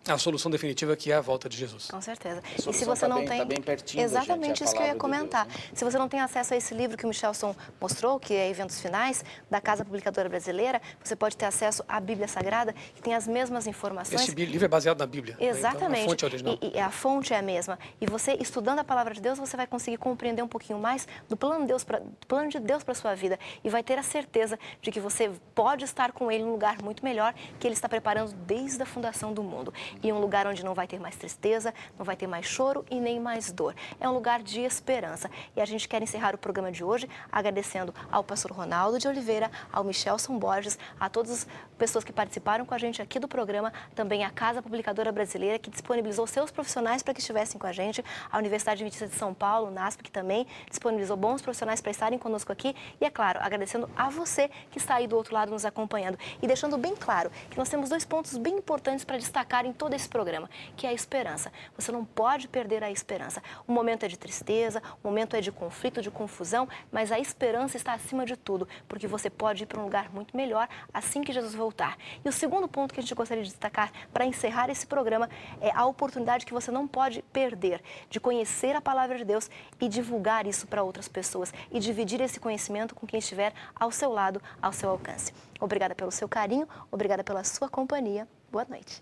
a solução definitiva, que é a volta de Jesus. Com certeza. E se você não tem... Tá bem pertinho Exatamente isso que eu ia comentar. Deus, né? Se você não tem acesso a esse livro que o Michelson mostrou, que é Eventos Finais, da Casa Publicadora Brasileira, você pode ter acesso à Bíblia Sagrada, que tem as mesmas informações. Esse livro é baseado na Bíblia. Exatamente. Né? Então, a fonte original. E a fonte é a mesma. E você, estudando a Palavra de Deus, você vai conseguir compreender um pouquinho mais do plano de Deus para a sua vida. E vai ter a certeza de que você pode estar com Ele num lugar muito melhor, que Ele está preparando desde a fundação do mundo. E um lugar onde não vai ter mais tristeza, não vai ter mais choro e nem mais dor. É um lugar de esperança. E a gente quer encerrar o programa de hoje agradecendo ao pastor Ronaldo de Oliveira, ao Michelson Borges, a todas as pessoas que participaram com a gente aqui do programa, também à Casa Publicadora Brasileira, que disponibilizou seus profissionais para que estivessem com a gente, a Universidade Adventista de São Paulo, NASP, que também disponibilizou bons profissionais para estarem conosco aqui. E, é claro, agradecendo a você que está aí do outro lado nos acompanhando. E deixando bem claro que nós temos dois pontos bem importantes para destacar em todo esse programa, que é a esperança. Você não pode perder a esperança. O momento é de tristeza, o momento é de conflito, de confusão, mas a esperança está acima de tudo, porque você pode ir para um lugar muito melhor assim que Jesus voltar. E o segundo ponto que a gente gostaria de destacar para encerrar esse programa é a oportunidade que você não pode perder de conhecer a Palavra de Deus e divulgar isso para outras pessoas e dividir esse conhecimento com quem estiver ao seu lado, ao seu alcance. Obrigada pelo seu carinho, obrigada pela sua companhia. Boa noite.